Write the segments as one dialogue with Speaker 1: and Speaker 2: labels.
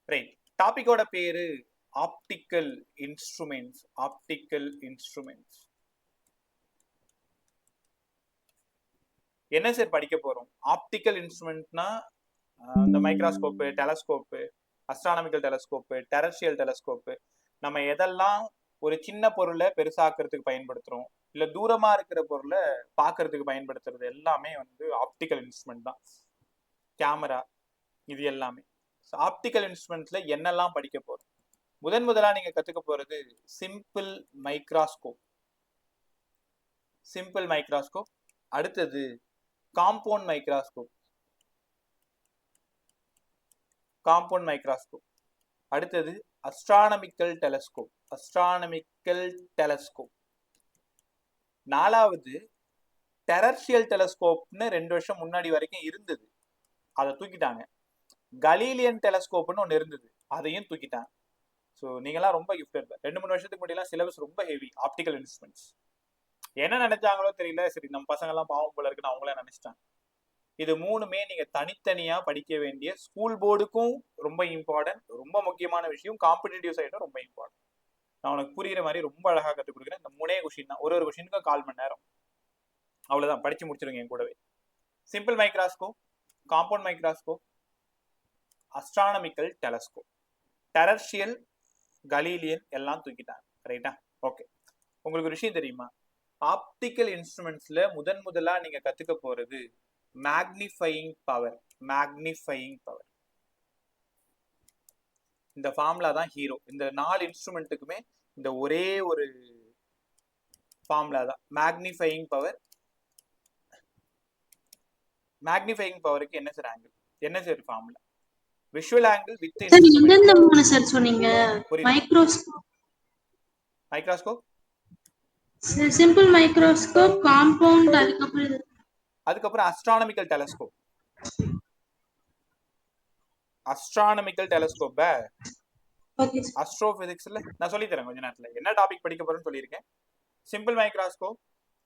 Speaker 1: Right. டாபிக்கோட பேரு optical instruments. Optical instruments என்ன sir படிக்க போறோம்? ஆப்டிக்கல் இன்ஸ்ட்ருமெண்ட்னா இந்த microscope, telescope, astronomical telescope, terrestrial telescope, நம்ம எதெல்லாம் ஒரு சின்ன பொருளை பெருசாக்குறதுக்கு பயன்படுத்துறோம், இல்ல தூரமா இருக்கிற பொருளை பார்க்கறதுக்கு பயன்படுத்துறது எல்லாமே வந்து ஆப்டிக்கல் இன்ஸ்ட்ருமெண்ட் தான். கேமரா, இது எல்லாமே ஆப்டிக்கல் இன்ஸ்ட்ருமெண்ட்ஸ்ல என்னெல்லாம் படிக்க போறோம்? முதலா நீங்க கத்துக்க போறது சிம்பிள் மைக்ரோஸ்கோப். Simple microscope. அடுத்தது காம்பவுண்ட் மைக்ரோஸ்கோப். Compound microscope. அடுத்தது அஸ்ட்ரானமிக்கல் டெலஸ்கோப். Astronomical telescope. நாலாவது டெரஸ்ட்ரியல் டெலஸ்கோப்னு 2 வருஷம் முன்னாடி வரைக்கும் இருந்தது, அதை தூக்கிட்டாங்க. கலீலியன் டெலஸ்கோப்னு ஒன்று இருந்தது, அதையும் தூக்கிட்டாங்க. ஸோ நீங்களாம் ரொம்ப கிஃப்டட். 2-3 வருஷத்துக்கு முன்னாடிலாம் சிலபஸ் ரொம்ப ஹெவி ஆப்டிக்கல் இன்ஸ்ட்ருமெண்ட்ஸ். என்ன நினைச்சாங்களோ தெரியல, சரி நம்ம பசங்க எல்லாம் பாவம் போல இருக்குன்னு அவங்களே நினைச்சிட்டாங்க. இது மூணுமே நீங்க தனித்தனியா படிக்க வேண்டிய, ஸ்கூல் போர்டுக்கும் ரொம்ப இம்பார்ட்டன்ட், ரொம்ப முக்கியமான விஷயம். காம்படிட்டிவ் சைடும் ரொம்ப இம்பார்ட்டன்ட். நான் உனக்கு புரியுற மாதிரி ரொம்ப அழகா கற்றுக் கொடுக்குறேன். இந்த 3 கொஸ்டின் தான், ஒரு கொஸ்டினுக்கு 1/4 மணி நேரம், அவ்வளவுதான். படிச்சு முடிச்சிருங்க என் கூடவே. Simple microscope, compound microscope, astronomical telescope, terrestrial, Galilean எல்லாம் தூக்கிட்டாங்க. ரைட்டா? ஓகே. உங்களுக்கு ஒரு விஷயம் தெரியுமா? ஆப்டிக்கல் இன்ஸ்ட்ருமெண்ட்ஸ்ல முதலா நீங்க கத்துக்க போறது மேக்னிஃபையிங் பவர். மேக்னிஃபையிங் பவர் இந்த ஃபார்முலா தான் ஹீரோ. இந்த 4 இன்ஸ்ட்ருமெண்ட்டுக்குமே இந்த ஒரே ஒரு ஃபார்முலா தான், மேக்னிஃபையிங் பவர். மேக்னிஃபையிங் பவருக்கு என்ன சார் ஆங்கிள், என்ன sir formula? Visual angle with
Speaker 2: எந்தெந்த மூணு சார் சொன்னீங்க? Microscope,
Speaker 1: microscope,
Speaker 2: simple microscope, compound,
Speaker 1: அதுக்கப்புறம் அஸ்ட்ரானமிக்கல் டெலஸ்கோப். அஸ்ட்ரானமிக்கல் டெலஸ்கோப் அஸ்ட்ரோபிசிக்ஸ்ல நான் சொல்லி தரேன் கொஞ்ச நேரத்துல. என்ன டாபிக் படிக்க போறேன்னு சொல்லியிருக்கேன். Simple microscope,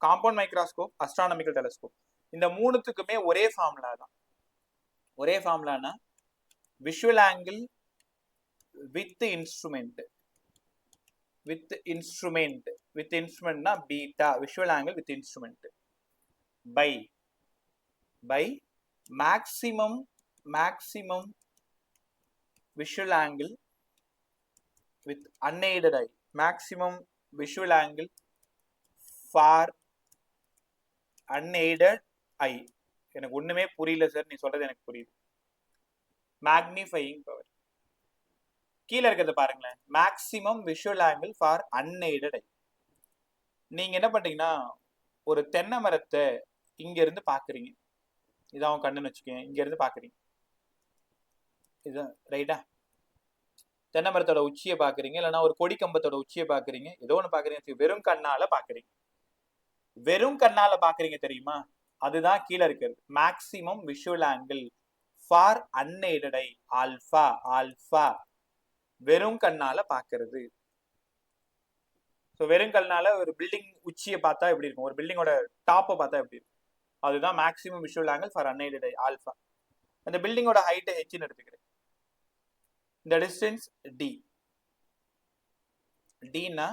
Speaker 1: compound microscope, astronomical telescope, இந்த மூணுத்துக்குமே ஒரே ஃபார்முலா தான். ஒரே ஃபார்முலானா visual angle with instrument. With instrument, with இன்ஸ்ட்ருமெண்ட்னா beta, visual angle with instrument, by maximum visual angle with unaided eye. Maximum visual angle for unaided eye. எனக்கு ஒண்ணுமே புரியல சார், நீ சொல்றது எனக்கு புரியுது. மேக்னிஃபையிங் பவர் கீழே இருக்கிறது பாருங்களேன். Maximum visual angle for unaided eye. நீங்க என்ன பண்றீங்கன்னா, ஒரு தென்னை மரத்தை இங்க இருந்து பாக்குறீங்க, இதான் கண்ணுன்னு வச்சுக்கேன், இங்க இருந்து பாக்குறீங்க, இதுதான் ரைட்டா? தென்னை மரத்தோட உச்சியை பாக்குறீங்க, இல்லைன்னா ஒரு கொடி கம்பத்தோட உச்சியை பாக்குறீங்க, ஏதோ ஒன்று பாக்குறீங்க, வெறும் கண்ணால பாக்குறீங்க. வெறும் கண்ணால பாக்குறீங்க தெரியுமா, அதுதான் கீழே இருக்கிறது maximum visual angle for unaided I. Alpha. Alpha வெறும் கண்ணால பாக்குறது. வெறும் கண்ணால ஒரு பில்டிங் உச்சியை பார்த்தா எப்படி இருக்கும், ஒரு பில்டிங்கோட டாப்பை பார்த்தா எப்படி இருக்கும், அதுதான் maximum visual angle for unaided I, alpha. அந்த பில்டிங்கோட ஹைட்டை ஹெச்னு எடுத்துக்கிறேன். இந்த டிஸ்டன்ஸ் டி. டினா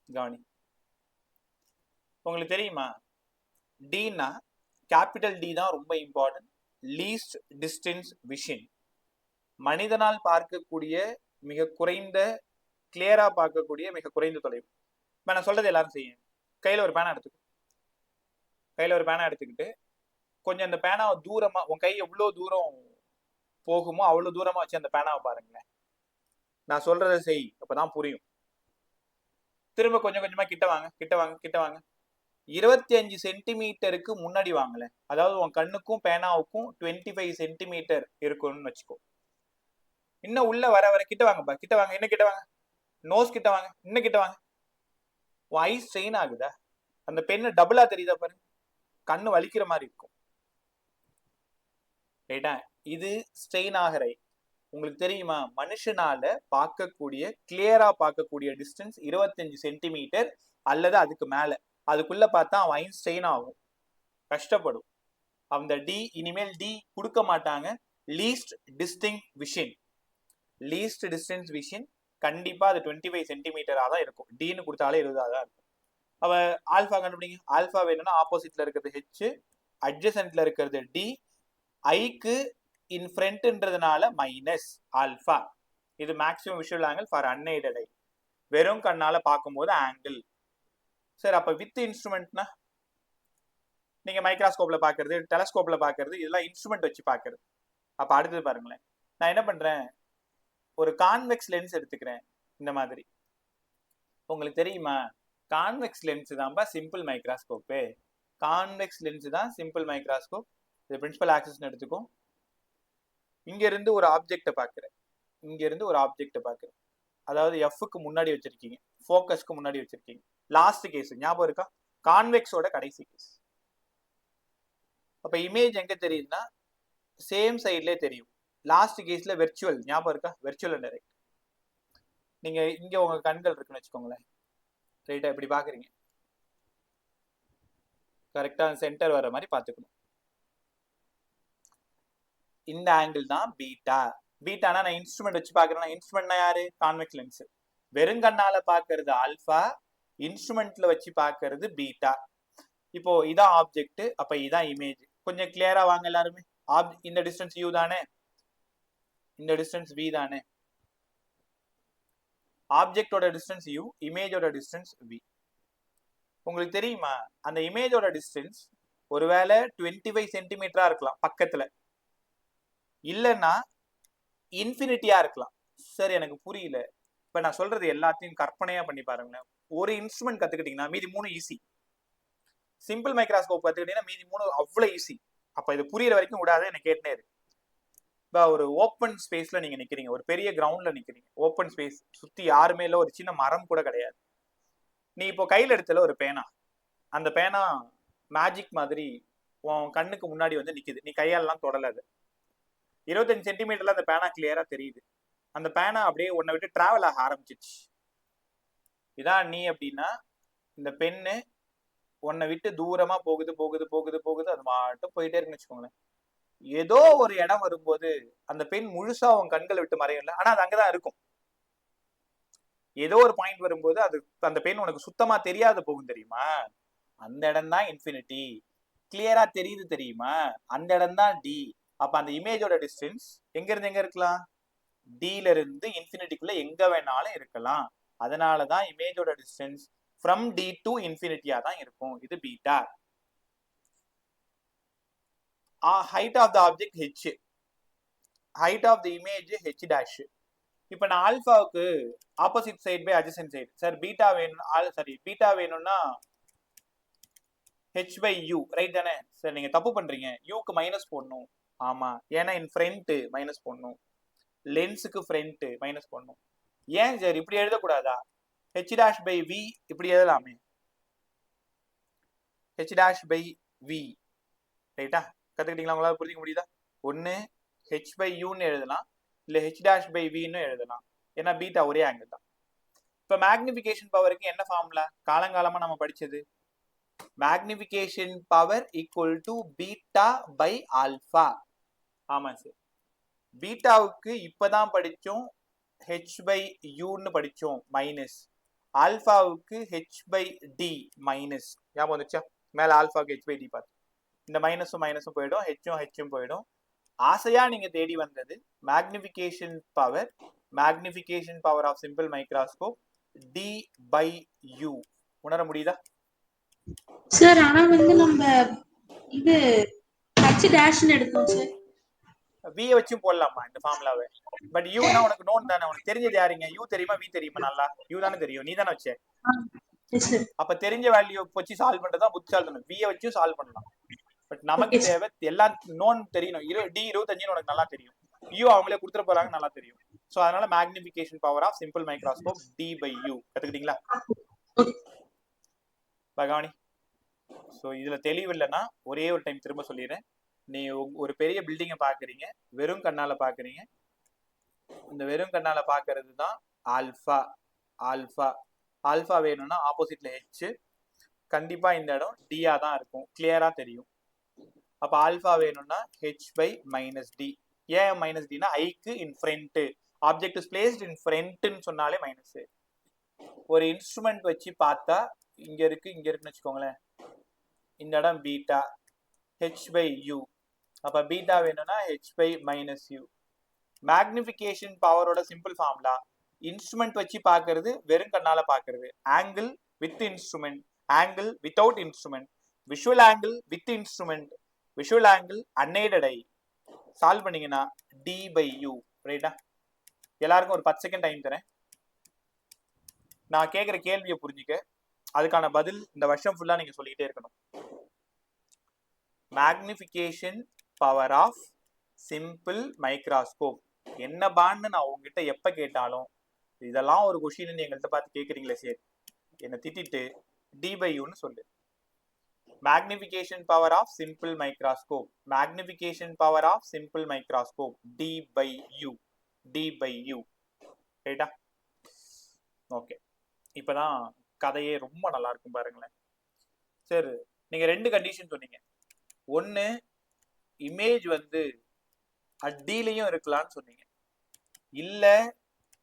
Speaker 1: கவனி, உங்களுக்கு தெரியுமா, டினா கேபிட்டல் டி தான் ரொம்ப இம்பார்ட்டன்ட். Least distance vision. மனிதனால் பார்க்கக்கூடிய மிக குறைந்த, கிளியரா பார்க்கக்கூடிய மிக குறைந்த தொலைவு. இப்ப நான் சொல்றது எல்லாரும் செய்யும். கையில ஒரு பேனா எடுத்துக்கோ. கையில ஒரு பேனா எடுத்துக்கிட்டு கொஞ்சம் அந்த பேனாவை தூரமா, உன் கை எவ்வளவு தூரம் போகுமோ அவ்வளவு தூரமா வச்சு அந்த பேனாவை பாருங்களேன். நான் சொல்றதை செய், அப்பதான் புரியும். திரும்ப கொஞ்சம் கொஞ்சமா கிட்ட வாங்க, கிட்ட வாங்க, கிட்ட வாங்க. 25 சென்டிமீட்டருக்கு முன்னாடி வாங்கல. அதாவது உன் கண்ணுக்கும் பேனாவுக்கும் 25 சென்டிமீட்டர் இருக்கும்னு வச்சுக்கோ. இன்னும் உள்ள வர வர கிட்ட வாங்கப்பா, கிட்ட வாங்க, இன்னும் கிட்ட வாங்க, நோஸ் கிட்ட வாங்க, இன்னும் கிட்ட வாங்க. உன் ஐ ஸ்ட்ரெயின் ஆகுதா? அந்த பெண்ணு டபுளா தெரியுதா பாருங்க, கண்ணு வலிக்கிற மாதிரி இருக்கும். ரைட்டா? இது ஸ்ட்ரெயின் ஆகிற ஐ. உங்களுக்கு தெரியுமா, மனுஷனால பார்க்கக்கூடிய, கிளியரா பார்க்கக்கூடிய டிஸ்டன்ஸ் 25 சென்டிமீட்டர் அல்லது அதுக்கு மேல. அதுக்குள்ள பார்த்தா அவன் ஐ ஸ்ட்ரெயின் ஆகும், கஷ்டப்படும். அந்த டி இனிமேல் டி கொடுக்க மாட்டாங்க, least distinct vision. Least distance vision கண்டிப்பா அது 25 சென்டிமீட்டரா தான் இருக்கும். டின்னு கொடுத்தாலே 20 தான் இருக்கும். அவ ஆல்பா கண்டுபிடிங்க. ஆல்பா வேணும்னா ஆப்போசிட்ல இருக்கிறது ஹெச், அட்ஜசன்ட்ல இருக்கிறது டி, ஐக்கு இன் ஃப்ரண்ட்ன்றதுனால மைனஸ் ஆல்பா. இது maximum visual angle for unaided eye. வெறும் கண்ணால பார்க்கும்போது ஆங்கிள். சரி, அப்ப வித் இன்ஸ்ட்ருமெண்ட்னா நீங்க மைக்ரோஸ்கோப்ல பாக்குறது, டெலஸ்கோப்ல பாக்குறது, இதெல்லாம் இன்ஸ்ட்ருமெண்ட் வச்சு பாக்குறது. அப்ப அடுத்தது பாருங்களேன், நான் என்ன பண்றேன், ஒரு கான்வெக்ஸ் லென்ஸ் எடுத்துக்கிறேன். இந்த மாதிரி உங்களுக்கு தெரியுமா, கான்வெக்ஸ் லென்ஸ் தான்பா சிம்பிள் மைக்ரோஸ்கோப்பு. கான்வெக்ஸ் லென்ஸ் தான் சிம்பிள் மைக்ரோஸ்கோப். இது பிரின்சிபல் ஆக்சிஸ் எடுத்துக்கும். இங்க இருந்து ஒரு ஆப்ஜெக்ட பாக்குறேன், இங்க இருந்து ஒரு ஆப்ஜெக்ட பாக்குறேன். அதாவது எஃப்க்கு முன்னாடி வச்சிருக்கீங்க, ஃபோக்கஸ்க்கு முன்னாடி வச்சிருக்கீங்க. லாஸ்ட் கேஸ் ஞாபகம் இருக்கா, கான்வெக்ஸோட கடைசி கேஸ். அப்ப இமேஜ் எங்க தெரியுதுன்னா சேம் சைட்லயே தெரியும். லாஸ்ட் கேஸ்ல வெர்ச்சுவல் ஞாபகம் இருக்கா, வெர்ச்சுவல் அண்ட் டைரக்ட். நீங்க இங்க உங்க கண்கள் இருக்குன்னு வச்சுக்கோங்களேன், ரைட்டா இப்படி பாக்குறீங்க, கரெக்டா சென்டர் வர மாதிரி பாத்துக்கணும். இந்த ஆங்கிள் தான் பீட்டா. பீட்டானா நான் இன்ஸ்ட்ருமெண்ட் வச்சு பாக்குறேன். இன்ஸ்ட்ருமெண்ட்னா யாரு, கான்வெக்ஸ் லென்ஸ். வெறுங்கண்ணால பாக்குறது ஆல்பா, இன்ஸ்ட்ருமெண்ட்ல வச்சு பாக்குறது பீட்டா. இப்போ இதான் ஆப்ஜெக்ட், அப்ப இதான் இமேஜ். கொஞ்சம் கிளியரா வாங்க எல்லாருமே. இந்த டிஸ்டன்ஸ் u தானே, இந்த டிஸ்டன்ஸ் v தானே. ஆப்ஜெக்டோட டிஸ்டன்ஸ் u, இமேஜோட டிஸ்டன்ஸ் v. உங்களுக்கு தெரியுமா, அந்த இமேஜோட டிஸ்டன்ஸ் ஒருவேளை 25 சென்டிமீட்டரா இருக்கலாம் பக்கத்துல, இல்லைன்னா இன்ஃபினிட்டியா இருக்கலாம். சரி, எனக்கு புரியல. இப்ப நான் சொல்றது எல்லாத்தையும் கற்பனையா பண்ணி பாருங்க. ஒரு இன்ஸ்ட்ருமெண்ட் கத்துக்கிட்டீங்கன்னா மீதி 3 ஈஸி. சிம்பிள் மைக்ரோஸ்கோப் கத்துக்கிட்டீங்கன்னா மீதி 3 அவ்வளவு ஈஸி. அப்ப இது புரியுற வரைக்கும் விடாத என்ன கேட்டே இரு. இப்போ ஒரு ஓப்பன் ஸ்பேஸ்ல நீங்க நிக்கிறீங்க, ஒரு பெரிய கிரவுண்ட்ல நிக்கிறீங்க, ஓப்பன் ஸ்பேஸ், சுத்தி யாருமே இல்ல, ஒரு சின்ன மரம் கூட கிடையாது. நீ இப்போ கையில எடுத்துல ஒரு பேனா, அந்த பேனா மேஜிக் மாதிரி உன் கண்ணுக்கு முன்னாடி வந்து நிக்குது, நீ கையாலலாம் தொடல. அது 25 சென்டிமீட்டர்ல அந்த பேனா கிளியரா தெரியுது. அந்த பேனா அப்படியே உன்னை விட்டு டிராவல் ஆக ஆரம்பிச்சிச்சு. இதான் நீ அப்படின்னா, இந்த பெண்ணு உன்னை விட்டு தூரமா போகுது போகுது போகுது போகுது, அது மட்டும் போயிட்டே இருக்குன்னு வச்சுக்கோங்களேன். ஏதோ ஒரு இடம் வரும்போது அந்த பெண் முழுசா உன் கண்களை விட்டு மறையல, ஆனா அது அங்கதான் இருக்கும். ஏதோ ஒரு பாயிண்ட் வரும்போது அது அந்த பெண் உனக்கு சுத்தமா தெரியாத போகும் தெரியுமா, அந்த இடம் தான் இன்ஃபினிட்டி. கிளியரா தெரியுது தெரியுமா, அந்த இடம் தான் டி. அப்ப அந்த இமேஜோட டிஸ்டன்ஸ் எங்க இருந்து எங்க இருக்கலாம், டில இருந்து இன்ஃபினிட்டிக்குள்ள எங்க வேணாலும் இருக்கலாம். அதனாலதான் இமேஜோட டிஸ்டன்ஸ் ஃப்ரம் டி டு இன்ஃபினிட்டியா தான் இருக்கும். இது beta. Height of the object h, height of the image h dash. இப்போ நான் ஆல்பாவுக்கு opposite side by adjacent side, sir beta வேணும், பீட்டா வேணும்னா h by u, ரைட் தானே சார்? நீங்க தப்பு பண்றீங்க, யூக்கு மைனஸ் போடணும். ஆமா, ஏன்னா இன் ஃப்ரண்ட் மைனஸ் போடணும், லென்ஸுக்கு ஃப்ரண்ட் மைனஸ் போடணும். ஏன் சார் இப்படி எழுதக்கூடாதா, h dash by v இப்படி எழுதலாமே, h dash by v. ரைட்டா, கத்துக்கிட்டீங்களா? உங்களால புரிஞ்சுக்க முடியுதா? ஒன்னு h by uன்னு எழுதலாம், இல்ல h dash by vன்னு எழுதலாம். ஏன்னா பீட்டா ஒரே ஆங்கிள் தான். இப்ப மேக்னிபிகேஷன் பவருக்கு என்ன ஃபார்முலா, காலங்காலமா நம்ம படிச்சது, magnification power equal to beta by alpha. ஆமா சார், பீட்டாவுக்கு இப்பதான் படிச்சோம் h by uன்னு படிச்சோம் மைனஸ், ஆல்பாவுக்கு h by d மைனஸ். ஞாபகம் வந்துச்சா, மேல ஆல்பாவுக்கு h by d பார்த்து இந்த மைனஸும் மைனஸும் போயிடும், ஹெச்சும் போயிடும். ஆசையா நீங்க தேடி வந்தது magnification power, magnification power of simple microscope d by u. உணர முடியுதா
Speaker 2: சார்? ஆனா வந்து நம்ம இது h டேஷ்னு எடுத்தோம் சார்.
Speaker 1: v வச்சும் போடலாமா இந்த ஃபார்முலாவை? பட் யூனா உனக்கு நோன் தானே, உனக்கு தெரிஞ்சது யாருங்க, யூ தெரியுமா v தெரியுமா? நல்லா யூ தானே தெரியும், நீ தானே வச்ச. அப்ப தெரிஞ்ச வேல்யூ வச்சு சால்வ் பண்றதா புத்திசாலித்தனம். v வச்சு சால்வ் பண்ணலாம். பட் நமக்கு தேவை எல்லாம் நோன் தெரியணும். டி 25 உனக்கு நல்லா தெரியும், யூ அவங்களே கொடுத்துட போறாங்க நல்லா தெரியும். சோ அதனால magnification power of simple microscope d by u. கத்துக்கிட்டீங்களா பகவானி? ஸோ இதுல தெளிவு இல்லைன்னா ஒரே ஒரு டைம் திரும்ப சொல்லிடுறேன். நீ ஒரு பெரிய பில்டிங்கை பாக்குறீங்க, வெறும் கண்ணால பாக்குறீங்க. இந்த வெறும் கண்ணால பாக்குறது தான் ஆல்பா. ஆல்பா ஆல்பா வேணும்னா ஆப்போசிட்ல h, கண்டிப்பா இந்த இடம் டியா தான் இருக்கும், கிளியரா தெரியும். அப்ப ஆல்பா வேணும்னா h by மைனஸ் டி. ஏன் மைனஸ் டினா ஐக்கு in front, object is placed in ஃப்ரண்ட்னு சொன்னாலே மைனஸ். ஒரு இன்ஸ்ட்ருமெண்ட் வச்சு பார்த்தா இங்க இருக்குன்னு வச்சுக்கோங்களேன். இந்த இடம் பீட்டா ஹெச் பை யூ. அப்ப பீட்டா வேணும்னா H by minus U. Magnification பவரோட சிம்பிள் ஃபார்முலா இன்ஸ்ட்ருமெண்ட் வச்சு பார்க்கறது, வெறும் கண்ணால பார்க்கறது. Angle with instrument, angle without instrument, visual angle with instrument, visual angle unaided eye. Solve பண்ணீங்கன்னா டி பை யூ. ரைட்டா? எல்லாருக்கும் ஒரு 10 செகண்ட் டைம் தரேன். நான் கேட்குற கேள்வியை புரிஞ்சுக்க, அதுக்கான பதில் இந்த வருஷம் ஃபுல்லா நீங்க சொல்லிக்கிட்டே இருக்கணும். Magnification power of simple microscope என்ன பான்னு நான் உங்ககிட்ட எப்ப கேட்டாலும், இதெல்லாம் ஒரு கொஸ்டின் எங்கள்கிட்ட பார்த்து கேட்குறீங்களே சரி, என்னை திட்டிட்டு டி பை யூன்னு சொல்லு. Magnification power of simple microscope, magnification power of simple microscope D by U, D by U. ரைட்டா? ஓகே, இப்பதான் கதையே ரொம்ப நல்லா இருக்கும் பாருங்களேன். சரி, நீங்க 2 கண்டிஷன் சொன்னீங்க. ஒன்னு, இமேஜ் வந்து அடியிலையும் இருக்கலாம்னு சொன்னீங்க, இல்ல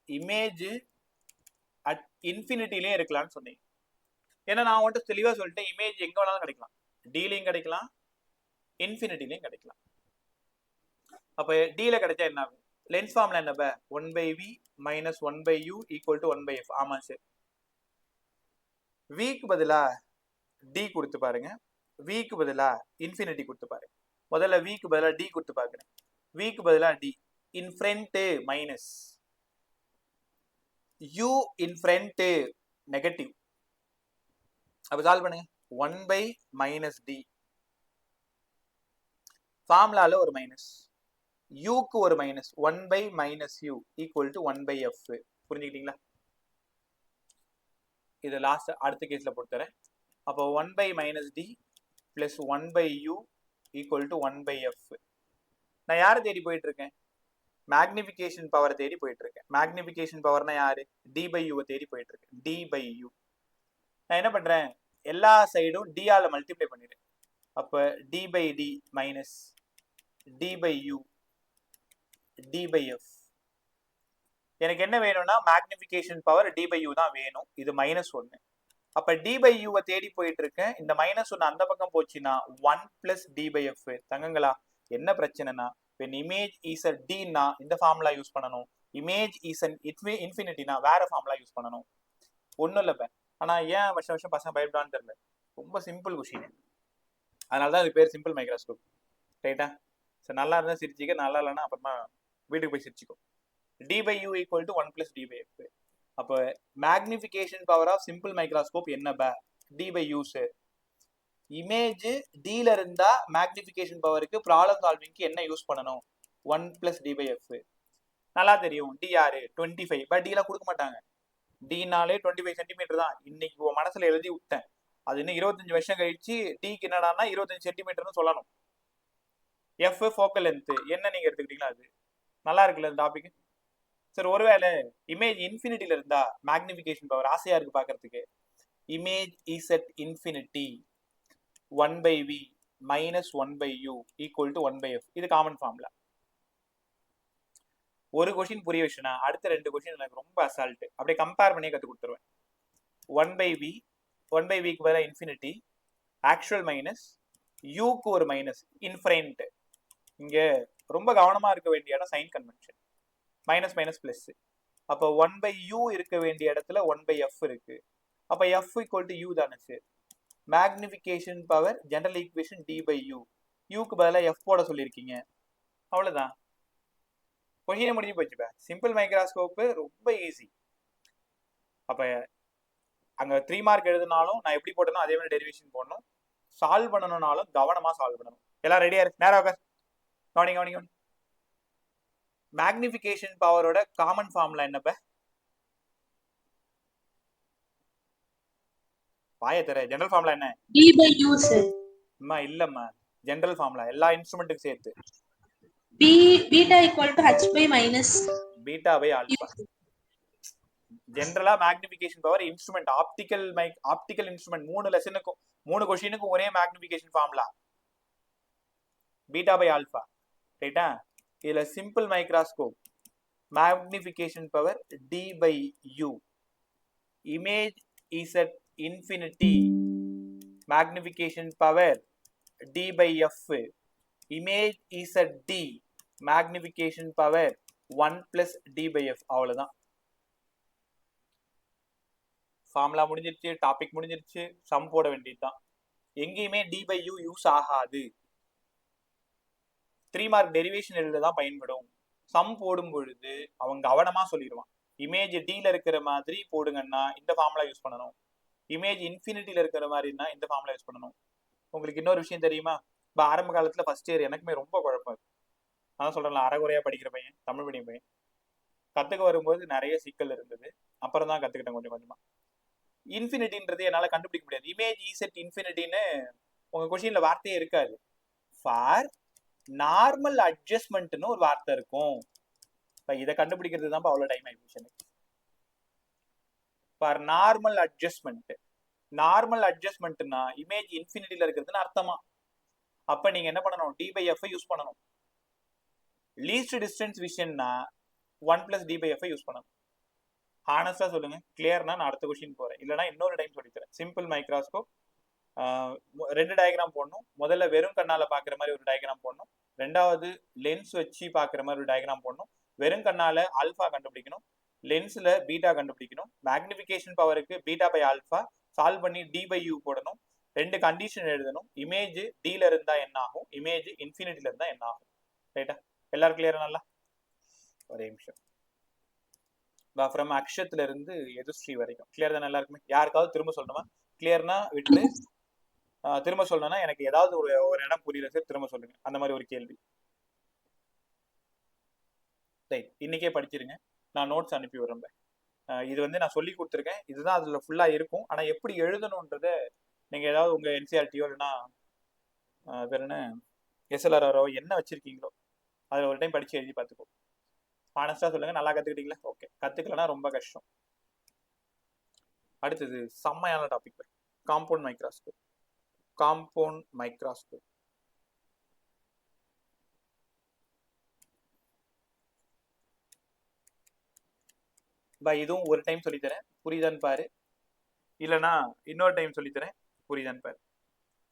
Speaker 1: இமேஜ் அட் இன்ஃபினிட்டிலையும் இருக்கலாம்னு சொன்னீங்க. ஏன்னா நான் வந்துட்டு தெளிவா சொல்லிட்டேன், இமேஜ் எங்க வேணாலும் கிடைக்கலாம், டீலையும் கிடைக்கலாம், இன்ஃபினிட்டிலையும் கிடைக்கலாம். அப்ப டீல கிடைச்சா என்ன ஆகும்? லென்ஸ் ஃபார்ம்ல என்ன? 1/v minus 1/u equal to 1/f. ஆமா சார். விக்கு பதிலா டி கொடுத்து பாருங்க, விக்கு பதிலா இன்ஃபினிட்டி கொடுத்து பாருங்க. முதல்ல விக்கு பதிலா டி கொடுத்து பாக்குறேன். விக்கு பதிலா D. In front minus, u in front negative. அப்ப சால்வ் பண்ணுங்க. 1 மைனஸ் டி, ஃபார்முலால ஒரு மைனஸ், யூக்கு ஒரு minus, 1 minus U equal to 1/f. புரிஞ்சுக்கிட்டீங்களா? இது லாஸ்ட் அடுத்த கேஸ்ல போட்டுறேன். அப்போ 1 minus D plus 1/u equal to 1/f. நான் யாரை தேடி போயிட்டு இருக்கேன்? மேக்னிஃபிகேஷன் பவர் தேடி போயிட்டு இருக்கேன். மேக்னிஃபிகேஷன் பவர்னா யாரு? டி பை யூவை தேடி போயிட்டு இருக்கேன். D by U. நான் என்ன பண்றேன்? எல்லா சைடும் டி ஆல மல்டிப்ளை பண்ணிடுறேன். அப்ப D by D minus D by U D by F. எனக்கு என்ன வேணும்னா magnification power D by U தான் வேணும். இது -1. அப்ப டி பை யூவை தேடி போயிட்டு இருக்கேன். இந்த -1 அந்த பக்கம் போச்சுன்னா 1 பிளஸ் டி பை எஃப். தங்கங்களா, என்ன பிரச்சனைனா, when image is a d னா இந்த ஃபார்முலா யூஸ் பண்ணணும், image is an infinity னா வேற ஃபார்முலா யூஸ் பண்ணணும். ஒன்றும் இல்லை. ஆனா ஏன் வருஷம் வருஷம் பசங்க பயப்படான்னு தெரியல. ரொம்ப சிம்பிள் கொஸ்டின். அதனால தான் இது பேர் சிம்பிள் மைக்ரோஸ்கோப். ரைட்டா? சரி, நல்லா இருந்தால் சிரிச்சிக்க, நல்லா இல்லைன்னா அப்புறமா வீட்டுக்கு போய் சிரிச்சிக்கோ. D by U equal to 1 plus D by F. அப்போ magnification power of simple microscope என்ன? D by use. இமேஜ் டீல இருந்தா மேக்னிஃபிகேஷன் பவருக்கு ப்ராப்ளம் சால்விங்க்கு என்ன யூஸ் பண்ணணும்? 1 பிளஸ் டி பை எஃப். நல்லா தெரியும். டி யாரு? 25. பட் டீலாம் கொடுக்க மாட்டாங்க. டினாலே 25 சென்டிமீட்டர் தான். இன்னைக்கு உன் மனசுல எழுதி விட்டேன். அது இன்னும் 25 வருஷம் கழிச்சு டிக்கு என்னடான்னா 25 சென்டிமீட்டர்னு சொல்லணும். எஃப் ஃபோக்கல் லென்த் என்ன நீங்க எடுத்துக்கிட்டீங்களா? அது நல்லா இருக்குல்ல இந்த டாபிக். சரி, ஒருவேளை இமேஜ் இன்ஃபினிட்டில இருந்தா மேக்னிஃபிகேஷன் பவர் ஆசையா இருக்கு பாக்குறதுக்கு. Image is at infinity 1/v minus 1/u equal to 1/f. இது காமன் ஃபார்முலா. ஒரு கொஸ்டின் புரிய வச்சுனா அடுத்த 2 கொஸ்டின் எனக்கு ரொம்ப அசால்ட். அப்படியே கம்பேர் பண்ணி கத்து கொடுத்துருவேன். 1/v, 1/vக்கு பதிலா இன்ஃபினிட்டி, ஆக்சுவல் மைனஸ், யூக்கு ஒரு மைனஸ், இன்ஃப்ரண்ட். இங்க ரொம்ப கவனமா இருக்க வேண்டிய இடம் sign convention. Minus minus plus. அப்போ 1/u இருக்க வேண்டிய இடத்துல 1/f இருக்கு. அப்ப f ஈக்குவல் டு u தானே sir. Magnification power general equation D by U. யூக்கு பதிலாக f போட சொல்லியிருக்கீங்க. அவ்வளவுதான், கொஸ்டினை முடிஞ்சு போச்சுப்பா. சிம்பிள் மைக்ரோஸ்கோப்பு ரொம்ப ஈஸி. அப்ப அங்க 3 மார்க் எழுதினாலும் நான் எப்படி போட்டனோ அதே மாதிரி டெரிவேஷன் போடணும். சால்வ் பண்ணணும்னாலும் கவனமா சால்வ் பண்ணணும். எல்லாம் ரெடியா இருக்கு? நேரம் கவனிங்க. மேக்னிஃபிகேஷன் பவரோட காமன் ஃபார்முலா என்னப்ப? வாய தர. ஜெனரல் ஃபார்முலா என்ன?
Speaker 2: d by u sir.
Speaker 1: அம்மா இல்லம்மா, ஜெனரல் ஃபார்முலா எல்லா இன்ஸ்ட்ருமெண்ட்டுக்கு சேர்த்து.
Speaker 2: beta equal to h by minus
Speaker 1: beta by alpha. ஜெனரலா magnification power instrument optical instrument 3 லெசனுக்கும் 3 கொஸ்டினுக்கும் ஒரே magnification formula beta by alpha. ரைட்டா? இதுல simple microscope magnification power d by u. Image is at infinity, magnification power d by f. Image is at d, magnification power 1 plus d by f. அவ்வளவுதான். Formula முடிஞ்சிருச்சு, topic முடிஞ்சிருச்சு, some போட வேண்டியதுதான். எங்கேயுமே D by you use ஆகாது. 3 mark derivation எழுத தான் பயன்படும். சம் போடும் பொழுது அவங்க கவனமா சொல்லிடுவான். இமேஜ் டீல இருக்கிற மாதிரி போடுங்கன்னா இந்த ஃபார்முலா யூஸ் பண்ணணும், இமேஜ் இன்ஃபினிட்டியில இருக்கிற மாதிரினா இந்த ஃபார்முலா யூஸ் பண்ணணும். உங்களுக்கு இன்னொரு விஷயம் தெரியுமா? இப்போ ஆரம்ப காலத்துல ஃபர்ஸ்ட் இயர் எனக்குமே ரொம்ப குழப்பம் இருக்கு. நான் சொல்றேன்ல, அரைகுறையா படிக்கிற பையன், தமிழ் மீடியம் பையன், கத்துக்க வரும்போது நிறைய சிக்கல் இருந்தது. அப்புறம் தான் கத்துக்கிட்டேன் கொஞ்சம் கொஞ்சமா. இன்ஃபினிட்டின்றது என்னால் கண்டுபிடிக்க முடியாது. இமேஜ் இஸ் அட் இன்ஃபினிட்டின்னு உங்க கொஸ்டின்ல வார்த்தையே இருக்காது. ஃபார் நார்மல் அட்ஜஸ்ட்மெண்ட்னு ஒரு வார்த்தை இருக்கும். இப்போ இதை கண்டுபிடிக்கிறது தான் அவ்வளோ டைம் ஆயிடுச்சு எனக்கு. ஃபார் நார்மல் அட்ஜஸ்ட்மெண்ட், நார்மல் அட்ஜஸ்ட்மெண்ட்னா இமேஜ் இன்ஃபினிட்டியில இருக்கிறதுன்னு அர்த்தமா. அப்ப நீங்க என்ன பண்ணணும்? டி பை எஃப் யூஸ் பண்ணணும். லீஸ்ட் டிஸ்டன்ஸ் விஷன்னா 1 plus d by f use பண்ணணும். ஹானஸ்டா சொல்லுங்க, கிளியர்னா நான் அடுத்த கொஸ்டின் போறேன், இல்லைனா இன்னொரு டைம் சொல்லித்தரேன். சிம்பிள் மைக்ரோஸ்கோப் 2 டயக்ராம் போடணும். முதல்ல வெறும் கண்ணால பாக்குற மாதிரி ஒரு டயக்ராம் போடணும். ரெண்டாவது லென்ஸ் வச்சு பாக்குற மாதிரி ஒரு டயக்ராம் போடணும். வெறும் கண்ணால ஆல்பா கண்டுபிடிக்கணும், லென்ஸ்ல பீட்டா கண்டுபிடிக்கணும். மேக்னிஃபிகேஷன் பவருக்கு பீட்டா பை ஆல்பா சால்வ் பண்ணி டி பை யூ போடணும். 2 கண்டிஷன் எழுதணும். இமேஜ் டீல இருந்தா என்ன ஆகும், இமேஜ் இன்ஃபினிட்டில இருந்தா என்ன ஆகும். ரைட்டா? எல்லாரும் கிளியரா? நல்லா ஒரே நிமிஷம். ஃப்ரம் அக்ஷத்துல இருந்து எதுஸ்ரீ வரைக்கும் கிளியர் தான் எல்லாருக்குமே? யாருக்காவது திரும்ப சொல்லணுமா? கிளியர்னா விட்டு, திரும்ப சொல்லணும்னா எனக்கு ஏதாவது ஒரு இடம் புரியல சார், திரும்ப சொல்லுங்க, அந்த மாதிரி ஒரு கேள்வி. ரைட், இன்னைக்கே படிச்சிருங்க, நான் நோட்ஸ் அனுப்பி விடுறேன். இது வந்து நான் சொல்லி கொடுத்துருக்கேன், இதுதான் அதுல ஃபுல்லா இருக்கும். ஆனா எப்படி எழுதணுன்றத நீங்க ஏதாவது உங்க என்சிஆர்டியோ இல்லைன்னா வேற என்ன எஸ்எல்ஆர்ஓ என்ன வச்சிருக்கீங்களோ அதுல ஒரு டைம் படிச்சு எழுதி பார்த்துக்கோ. ஆனஸ்டா சொல்லுங்க, நல்லா கத்துக்கிட்டீங்களா? ஓகே, கத்துக்கலன்னா ரொம்ப கஷ்டம். அடுத்தது செம்மையான topic, compound microscope. Compound microscope இதுவும் ஒரு டைம் சொல்லித்தரேன், புரியுதான்னு பாரு, இல்லைன்னா இன்னொரு டைம் சொல்லித்தரேன், புரியுதான்னு பாரு.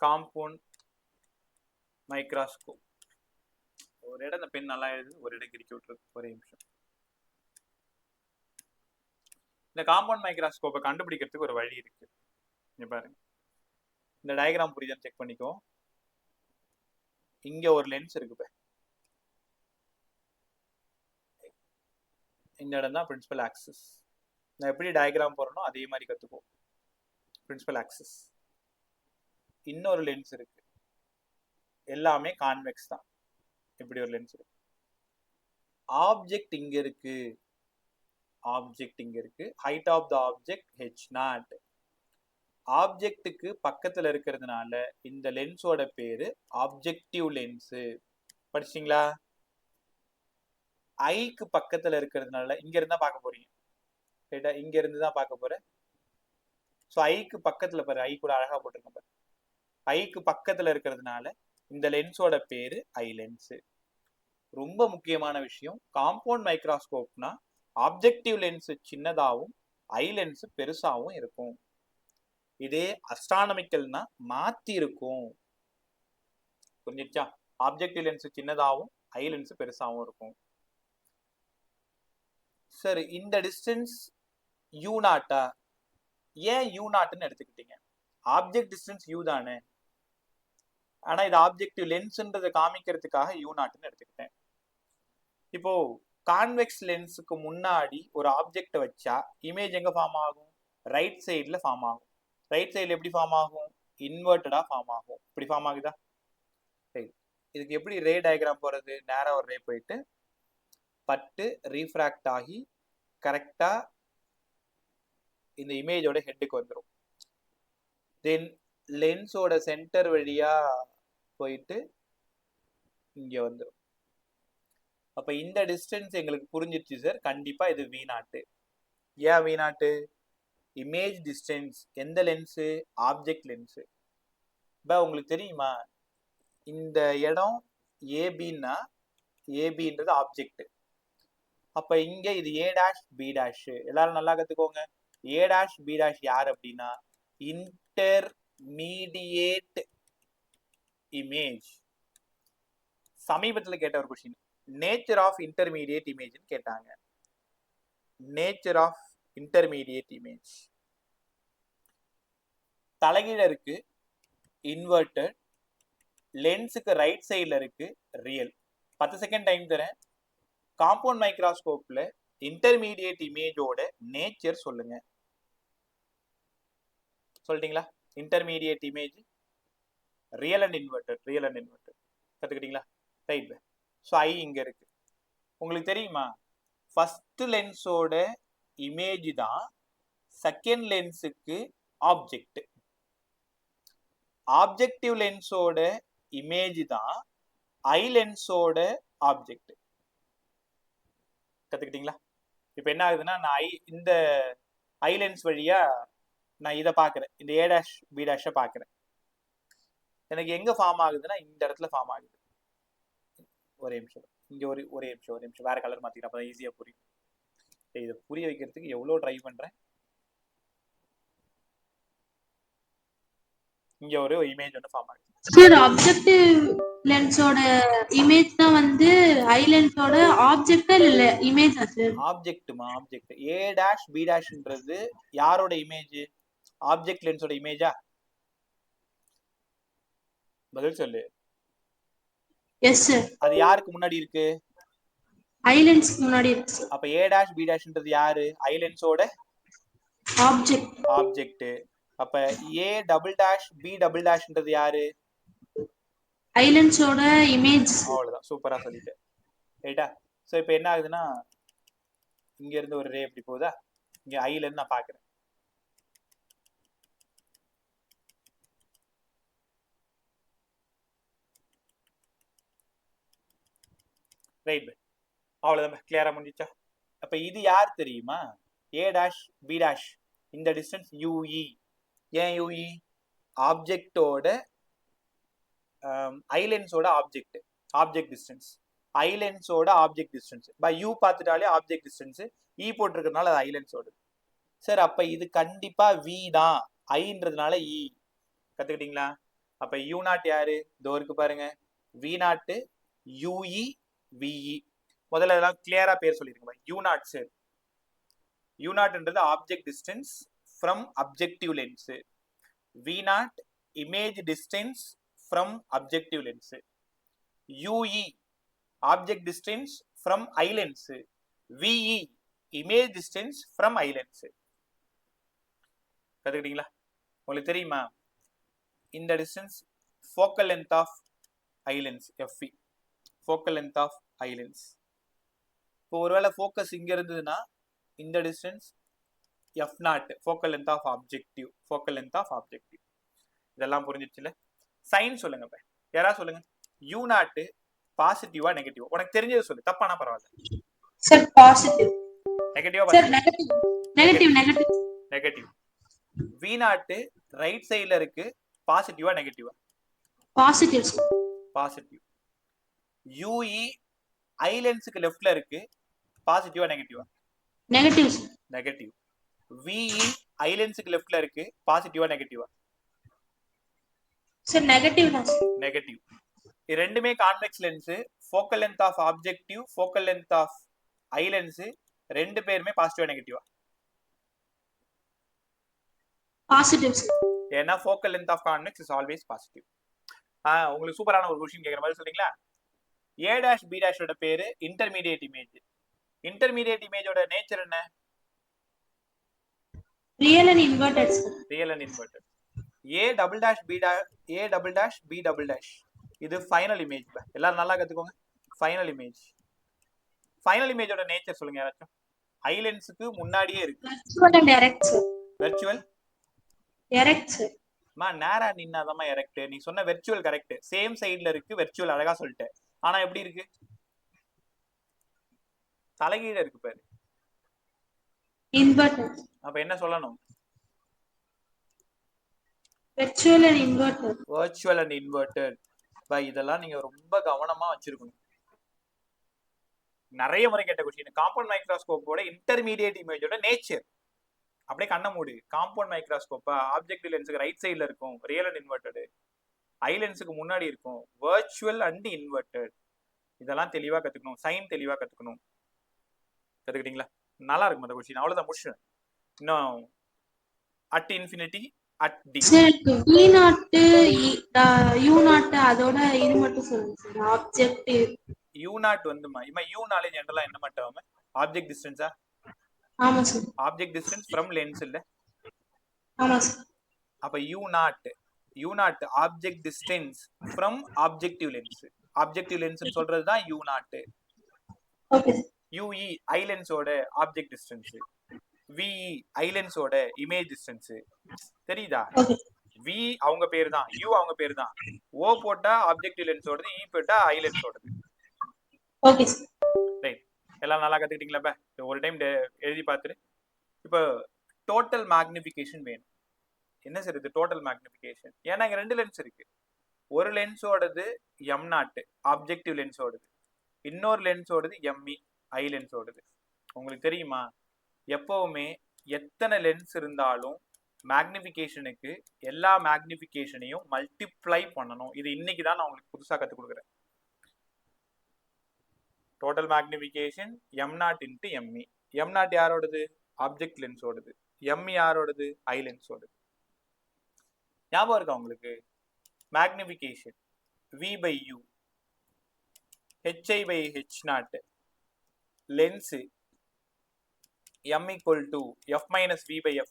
Speaker 1: காம்பவுண்ட் மைக்ரோஸ்கோப், ஒரு இடம் இந்த பெண் நல்லா எழுது, ஒரு இடம் கிரிக்கி விட்டுருக்கு, ஒரே நிமிஷம். இந்த காம்பவுண்ட் மைக்ரோஸ்கோப்பை கண்டுபிடிக்கிறதுக்கு ஒரு வழி இருக்கு. இங்க பாருங்க, இந்த டயக்ராம் புரியுதான்னு செக் பண்ணிக்கோ. இங்க ஒரு லென்ஸ் இருக்கு, இந்த இடம் தான் பிரின்சிபல் ஆக்சிஸ். நான் எப்படி டயக்ராம் போறனோ அதே மாதிரி கத்துக்கோ. பிரின்சிபல் ஆக்சிஸ், இன்னொரு லென்ஸ் இருக்கு, எல்லாமே கான்வெக்ஸ் தான். இப்படி ஒரு லென்ஸ் இருக்கு. ஆப்ஜெக்ட் இங்க இருக்கு, ஆப்ஜெக்ட் இங்க இருக்கு. Height of the object h0. ஆப்ஜெக்ட்டுக்கு பக்கத்துல இருக்கிறதுனால இந்த லென்ஸோட பேரு ஆப்ஜெக்டிவ் லென்ஸ். படிச்சிங்களா? ஐக்கு பக்கத்துல இருக்கிறதுனால இங்க இருந்தா பார்க்க போறீங்க, ரைட்டா? இங்க இருந்து தான் பார்க்க போறேன். ஸோ ஐக்கு பக்கத்துல பாரு, ஐ கூட அழகா போட்டிருக்கேன் பாரு. ஐக்கு பக்கத்துல இருக்கிறதுனால இந்த லென்ஸோட பேரு ஐ லென்ஸ். ரொம்ப முக்கியமான விஷயம், காம்பவுண்ட் மைக்ரோஸ்கோப்னா ஆப்ஜெக்டிவ் லென்ஸ் சின்னதாகவும் ஐ லென்ஸ் பெருசாகவும் இருக்கும். இதே அஸ்ட்ரானமிக்கல்னா மாத்தி இருக்கும். புரிஞ்சிச்சா? ஆப்ஜெக்டிவ் லென்ஸ் சின்னதாகவும் ஐ லென்ஸ் பெருசாகவும் இருக்கும். சரி, இந்த டிஸ்டன்ஸ் யூ நாட்டா? ஏன் யூ நாட்னு எடுத்துக்கிட்டீங்க? ஆப்ஜெக்ட் டிஸ்டன்ஸ் யூ தானே, ஆனா இது ஆப்ஜெக்டிவ் லென்ஸ்ன்றதை காமிக்கிறதுக்காக யூ நாட்னு எடுத்துக்கிட்டேன். இப்போ கான்வெக்ஸ் லென்ஸுக்கு முன்னாடி ஒரு ஆப்ஜெக்ட் வச்சா இமேஜ் எங்க ஃபார்ம் ஆகும்? ரைட் சைட்ல ஃபார்ம் ஆகும். ரைட் சைட்ல எப்படி ஃபார்ம் ஆகும்? இன்வெர்டடா ஃபார்ம் ஆகும். இப்படி ஃபார்ம் ஆகுதா? இதுக்கு எப்படி ரே டயக்ராம் போறது? நேரா ஒரு ரே போயிட்டு பட்டு ரீஃப்ராக்ட் ஆகி கரெக்டா இந்த இமேஜோட ஹெட்டுக்கு வந்துடும். தென் லென்ஸோட சென்டர் வழியா போயிட்டு இங்க வந்துடும். அப்ப இந்த டிஸ்டன்ஸ் எங்களுக்கு புரிஞ்சிருச்சு சார், கண்டிப்பா இது V0. ஏன் V0? Image distance. எந்த லென்ஸு? Object lens. இப்போ உங்களுக்கு தெரியுமா, இந்த இடம் ஏபின்னா, ஏபின்றது ஆப்ஜெக்ட், அப்ப இங்க இது ஏ டேஷ் பி டேஷ். எல்லாரும் நல்லா கத்துக்கோங்க. ஏ டேஷ் பி டேஷ் யார் அப்படின்னா இன்டர்மீடியேட் இமேஜ். சமீபத்தில் கேட்ட ஒரு question, nature of intermediate image கேட்டாங்க. நேச்சர் ஆஃப் இன்டர்மீடியேட் இமேஜ் தலைகீழ இருக்கு இன்வெர்டட், லென்ஸுக்கு ரைட் சைடில் இருக்கு ரியல். 10 செகண்ட் டைம் தரேன். காம்பவுண்ட் மைக்ரோஸ்கோப்ல இன்டர்மீடியேட் இமேஜோட நேச்சர் சொல்லுங்க. சொல்லிட்டீங்களா? Intermediate image real and inverted, real and inverted கத்துக்கிட்டீங்களா? ரைட். ஸோ ஐ இங்க இருக்கு. உங்களுக்கு தெரியுமா, ஃபர்ஸ்ட் லென்ஸோட இமேஜ் தான் செகண்ட் லென்ஸுக்கு ஆப்ஜெக்ட். ஆப்ஜெக்டிவ் லென்ஸோட இமேஜ் தான் ஐ லென்ஸோட ஆப்ஜெக்ட். கத்துக்கிட்டீங்களா? இப்போ என்ன ஆகுதுன்னா, நான் இந்த ஐ லென்ஸ் வழியா நான் இதை பார்க்குறேன், இந்த ஏ டேஷ் பி டேஷை பார்க்குறேன். எனக்கு எங்க ஃபார்ம் ஆகுதுன்னா இந்த இடத்துல ஃபார்ம் ஆகுது. ஒரே நிமிஷம், இங்க ஒரே நிமிஷம் வேற கலர் மாத்திக்கிறேன், அப்பதான் ஈஸியா புரியும். இதை புரிய வைக்கிறதுக்கு எவ்வளவு ட்ரை பண்றேன். இங்க ஒரு இமேஜ் ஒன்று ஃபார்ம் ஆகுது.
Speaker 2: சார் ஆப்ஜெக்டிவ் லென்ஸோட இமேஜ் தான் வந்து ஐ லென்ஸோட ஆப்ஜெக்டா இல்ல இமேஜா சார்?
Speaker 1: ஆப்ஜெக்ட்மா, ஆப்ஜெக்ட். ஏ டேஷ் பி டேஷ்ன்றது யாரோட இமேஜ்? ஆப்ஜெக்ட் லென்ஸோட இமேஜா? பதில் சொல்லு.
Speaker 2: Yes sir.
Speaker 1: அது யாருக்கு முன்னாடி இருக்கு?
Speaker 2: ஐ லென்ஸ்க்கு முன்னாடி இருக்கு சார்.
Speaker 1: அப்ப ஏ டேஷ் பி டேஷ்ன்றது யாரு? ஐ லென்ஸோட
Speaker 2: ஆப்ஜெக்ட்.
Speaker 1: ஆப்ஜெக்ட். அப்ப A double dash B double டேஷ்ன்றது யாரு?
Speaker 2: ஐ லென்ஸோட இமேஜ்.
Speaker 1: அவ்வளவுதான், சூப்பரா சொல்லிட்டேன். ரைட்டா? ஸோ இப்போ என்ன ஆகுதுன்னா, இங்க இருந்து ஒரு ரே எப்படி போகுதா, இங்க ஐல இருந்து நான் பாக்குறேன். ரைட், அவ்வளவுதான். கிளியரா முடிஞ்சிச்சா? அப்ப இது யார் தெரியுமா? ஏ டேஷ் பி டேஷ், இந்த டிஸ்டன்ஸ் யூஇ. ஏன் யூஇ? ஆப்ஜெக்டோட ஐலென்ஸோட ஆப்ஜெக்ட், ஆப்ஜெக்ட் டிஸ்டன்ஸ். ஐலென்ஸோட ஆப்ஜெக்ட் டிஸ்டன்ஸ் பை யூ பார்த்துட்டாலே ஆப்ஜெக்ட் டிஸ்டன்ஸ், இ போட்டிருக்கிறதுனால அது ஐலென்ஸோட. சார் அப்ப இது கண்டிப்பா வி தான், ஐன்றதுனால இ. கத்துக்கிட்டீங்களா? அப்ப யூ நாட் யாரு? இதோ இருக்கு பாருங்க, வி நாட் யூஇ விஇ. முதல்ல இதெல்லாம் கிளியரா பேர் சொல்லிருங்க. யூ நாட் சார், யூ நாட்ன்றது object distance from objective lens. V not image distance from objective lens. U E object distance from eye lens. V E image distance from eye lens. கத்துக்கிட்டீங்களா? உங்களுக்கு தெரியுமா இந்த distance focal length of eye lens F E, focal length of eye lens. இப்போ ஒருவேளை focus இங்க இருந்ததுன்னா இந்த distance F not, focal length of objective, focal length of objective. இதெல்லாம் புரிஞ்சிச்சுல? சைன் சொல்லுங்க. யாரா சொல்லுங்க. யூ நாட் பாசிட்டிவா நெகட்டிவா? உனக்கு தெரிஞ்சது சொல்லு, தப்பானா பரவாயில்ல.
Speaker 2: Sir positive.
Speaker 1: நெகட்டிவா?
Speaker 2: Sir negative. Negative. Negative.
Speaker 1: Negative. V not right சைடுல இருக்கு, பாசிட்டிவா நெகட்டிவா? Positive sir. Positive. U E eye லென்ஸ்க்கு லெஃப்ட்ல இருக்கு, பாசிட்டிவா நெகட்டிவா? Negative sir. Negative. V E eye லென்ஸ்க்கு லெஃப்ட்ல இருக்கு, பாசிட்டிவா நெகட்டிவா?
Speaker 2: சார் நெகட்டிவ் தான் சார்.
Speaker 1: நெகட்டிவ். இது ரெண்டுமே convex lens. Focal length of objective, focal length of eye lens ரெண்டு பேருமே பாசிட்டிவா நெகட்டிவா? Positive sir. ஏன்னா focal length of convex is always positive. உங்களுக்கு சூப்பரான ஒரு क्वेश्चन கேக்குற மாதிரி சொல்றீங்களா? ஏ டாஷ் பி டாஷோட பேரு இன்டர்மீடியேட் இமேஜ். இன்டர்மீடியேட் இமேஜோட நேச்சர் என்ன? Real and inverted sir. Real and inverted. A double dash B dash, A double dash B double dash, இது ஃபைனல் இமேஜ். எல்லாரும் நல்லா கத்துக்கோங்க. Final image. ஃபைனல் இமேஜோட நேச்சர் சொல்லுங்க யாராச்சும். ஐ லென்ஸ்க்கு முன்னாடியே இருக்கு. Virtual and direct sir. Virtual direct sir. மா நேரா நின்னாதமா எரெக்ட். நீ சொன்ன வெர்ச்சுவல் கரெக்ட். சேம் சைடுல இருக்கு, வெர்ச்சுவல் அழகா சொல்லிட்டேன். ஆனா எப்படி இருக்கு? தலைகீழ இருக்கு பாரு. இன்வெர்டட். அப்ப என்ன சொல்லணும்? Virtual and inverted. Virtual and inverted. பை இதெல்லாம் நீங்க ரொம்ப கவனமா வச்சிருக்கணும். நிறைய முறை கேட்ட கொஸ்டின். காம்பவுண்ட் மைக்ரோஸ்கோப்போட இன்டர்மீடியட் இமேஜோட நேச்சர். அப்படியே கண்ண மூடு. காம்பவுண்ட் மைக்ரோஸ்கோப் ஆப்ஜெக்டிவ் லென்ஸுக்கு ரைட் சைடுல இருக்கும், ரியல் அண்ட் இன்வெர்டட். ஐ லென்ஸுக்கு முன்னாடி இருக்கும், வர்ச்சுவல் அண்ட் இன்வெர்டட். இதெல்லாம் தெளிவா கத்துக்கணும், சைன் தெளிவா கத்துக்கணும். கத்துக்கிட்டீங்களா? நல்லா இருக்கும் அந்த கொஸ்டின். அவ்வளவுதான், முடிச்சுட்டேன். இன்னும் at infinity, at D.
Speaker 2: Sir V naught U naught அதோட இது மட்டும் சொல்லுங்க சார். ஆப்ஜெக்டிவ்
Speaker 1: யூ நாட் வந்துமா இம்மா யூ நாலேஜ் ஜெனரலா என்ன மட்டும் ஆப்ஜெக்ட் டிஸ்டன்ஸா?
Speaker 2: ஆமா sir.
Speaker 1: Object distance from lens இல்ல?
Speaker 2: ஆமா சார்.
Speaker 1: அப்ப U not object distance from objective lens. Objective lens சொல்றது தான் U not.
Speaker 2: Okay.
Speaker 1: U E eye லென்ஸோட ஆப்ஜெக்ட் டிஸ்டன்ஸ், விஇ ஐ லென்ஸோட இமேஜ் டிஸ்டன்ஸ். தெரியுதா? வி அவங்க பேர் தான், யூ அவங்க பேர் தான். ஓ போட்டா ஆப்ஜெக்டிவ் லென்ஸோடது, இ போட்டா ஐ லென்ஸோடது.
Speaker 2: Okay sir.
Speaker 1: ரைட். எல்லாம் நல்லா கத்துக்கிட்டீங்களா? ஒரு டைம் எழுதி பார்த்துட்டு. இப்போ டோட்டல் மேக்னிஃபிகேஷன் வேணும். என்ன சார் இது டோட்டல் மேக்னிஃபிகேஷன்? ஏன்னா இங்க 2 லென்ஸ் இருக்கு. ஒரு லென்ஸோடது எம் நாட் ஆப்ஜெக்டிவ் லென்ஸோடது, இன்னொரு லென்ஸோடது எம்இ ஐ லென்ஸோடது. உங்களுக்கு தெரியுமா, எப்பவுமே எத்தனை லென்ஸ் இருந்தாலும் மேக்னிஃபிகேஷனுக்கு எல்லா மேக்னிஃபிகேஷனையும் மல்டிப்ளை பண்ணணும். இது இன்னைக்கு தான் நான் உங்களுக்கு புதுசாக கற்றுக் கொடுக்குறேன். Total magnification M not into M E. M not யாரோடது? ஆப்ஜெக்ட் லென்ஸோடது. எம்இ யாரோடது? ஐ லென்ஸோடது. ஞாபகம் இருக்கா உங்களுக்கு? Magnification V by U, H I by H not, lens m equal to f minus v by f,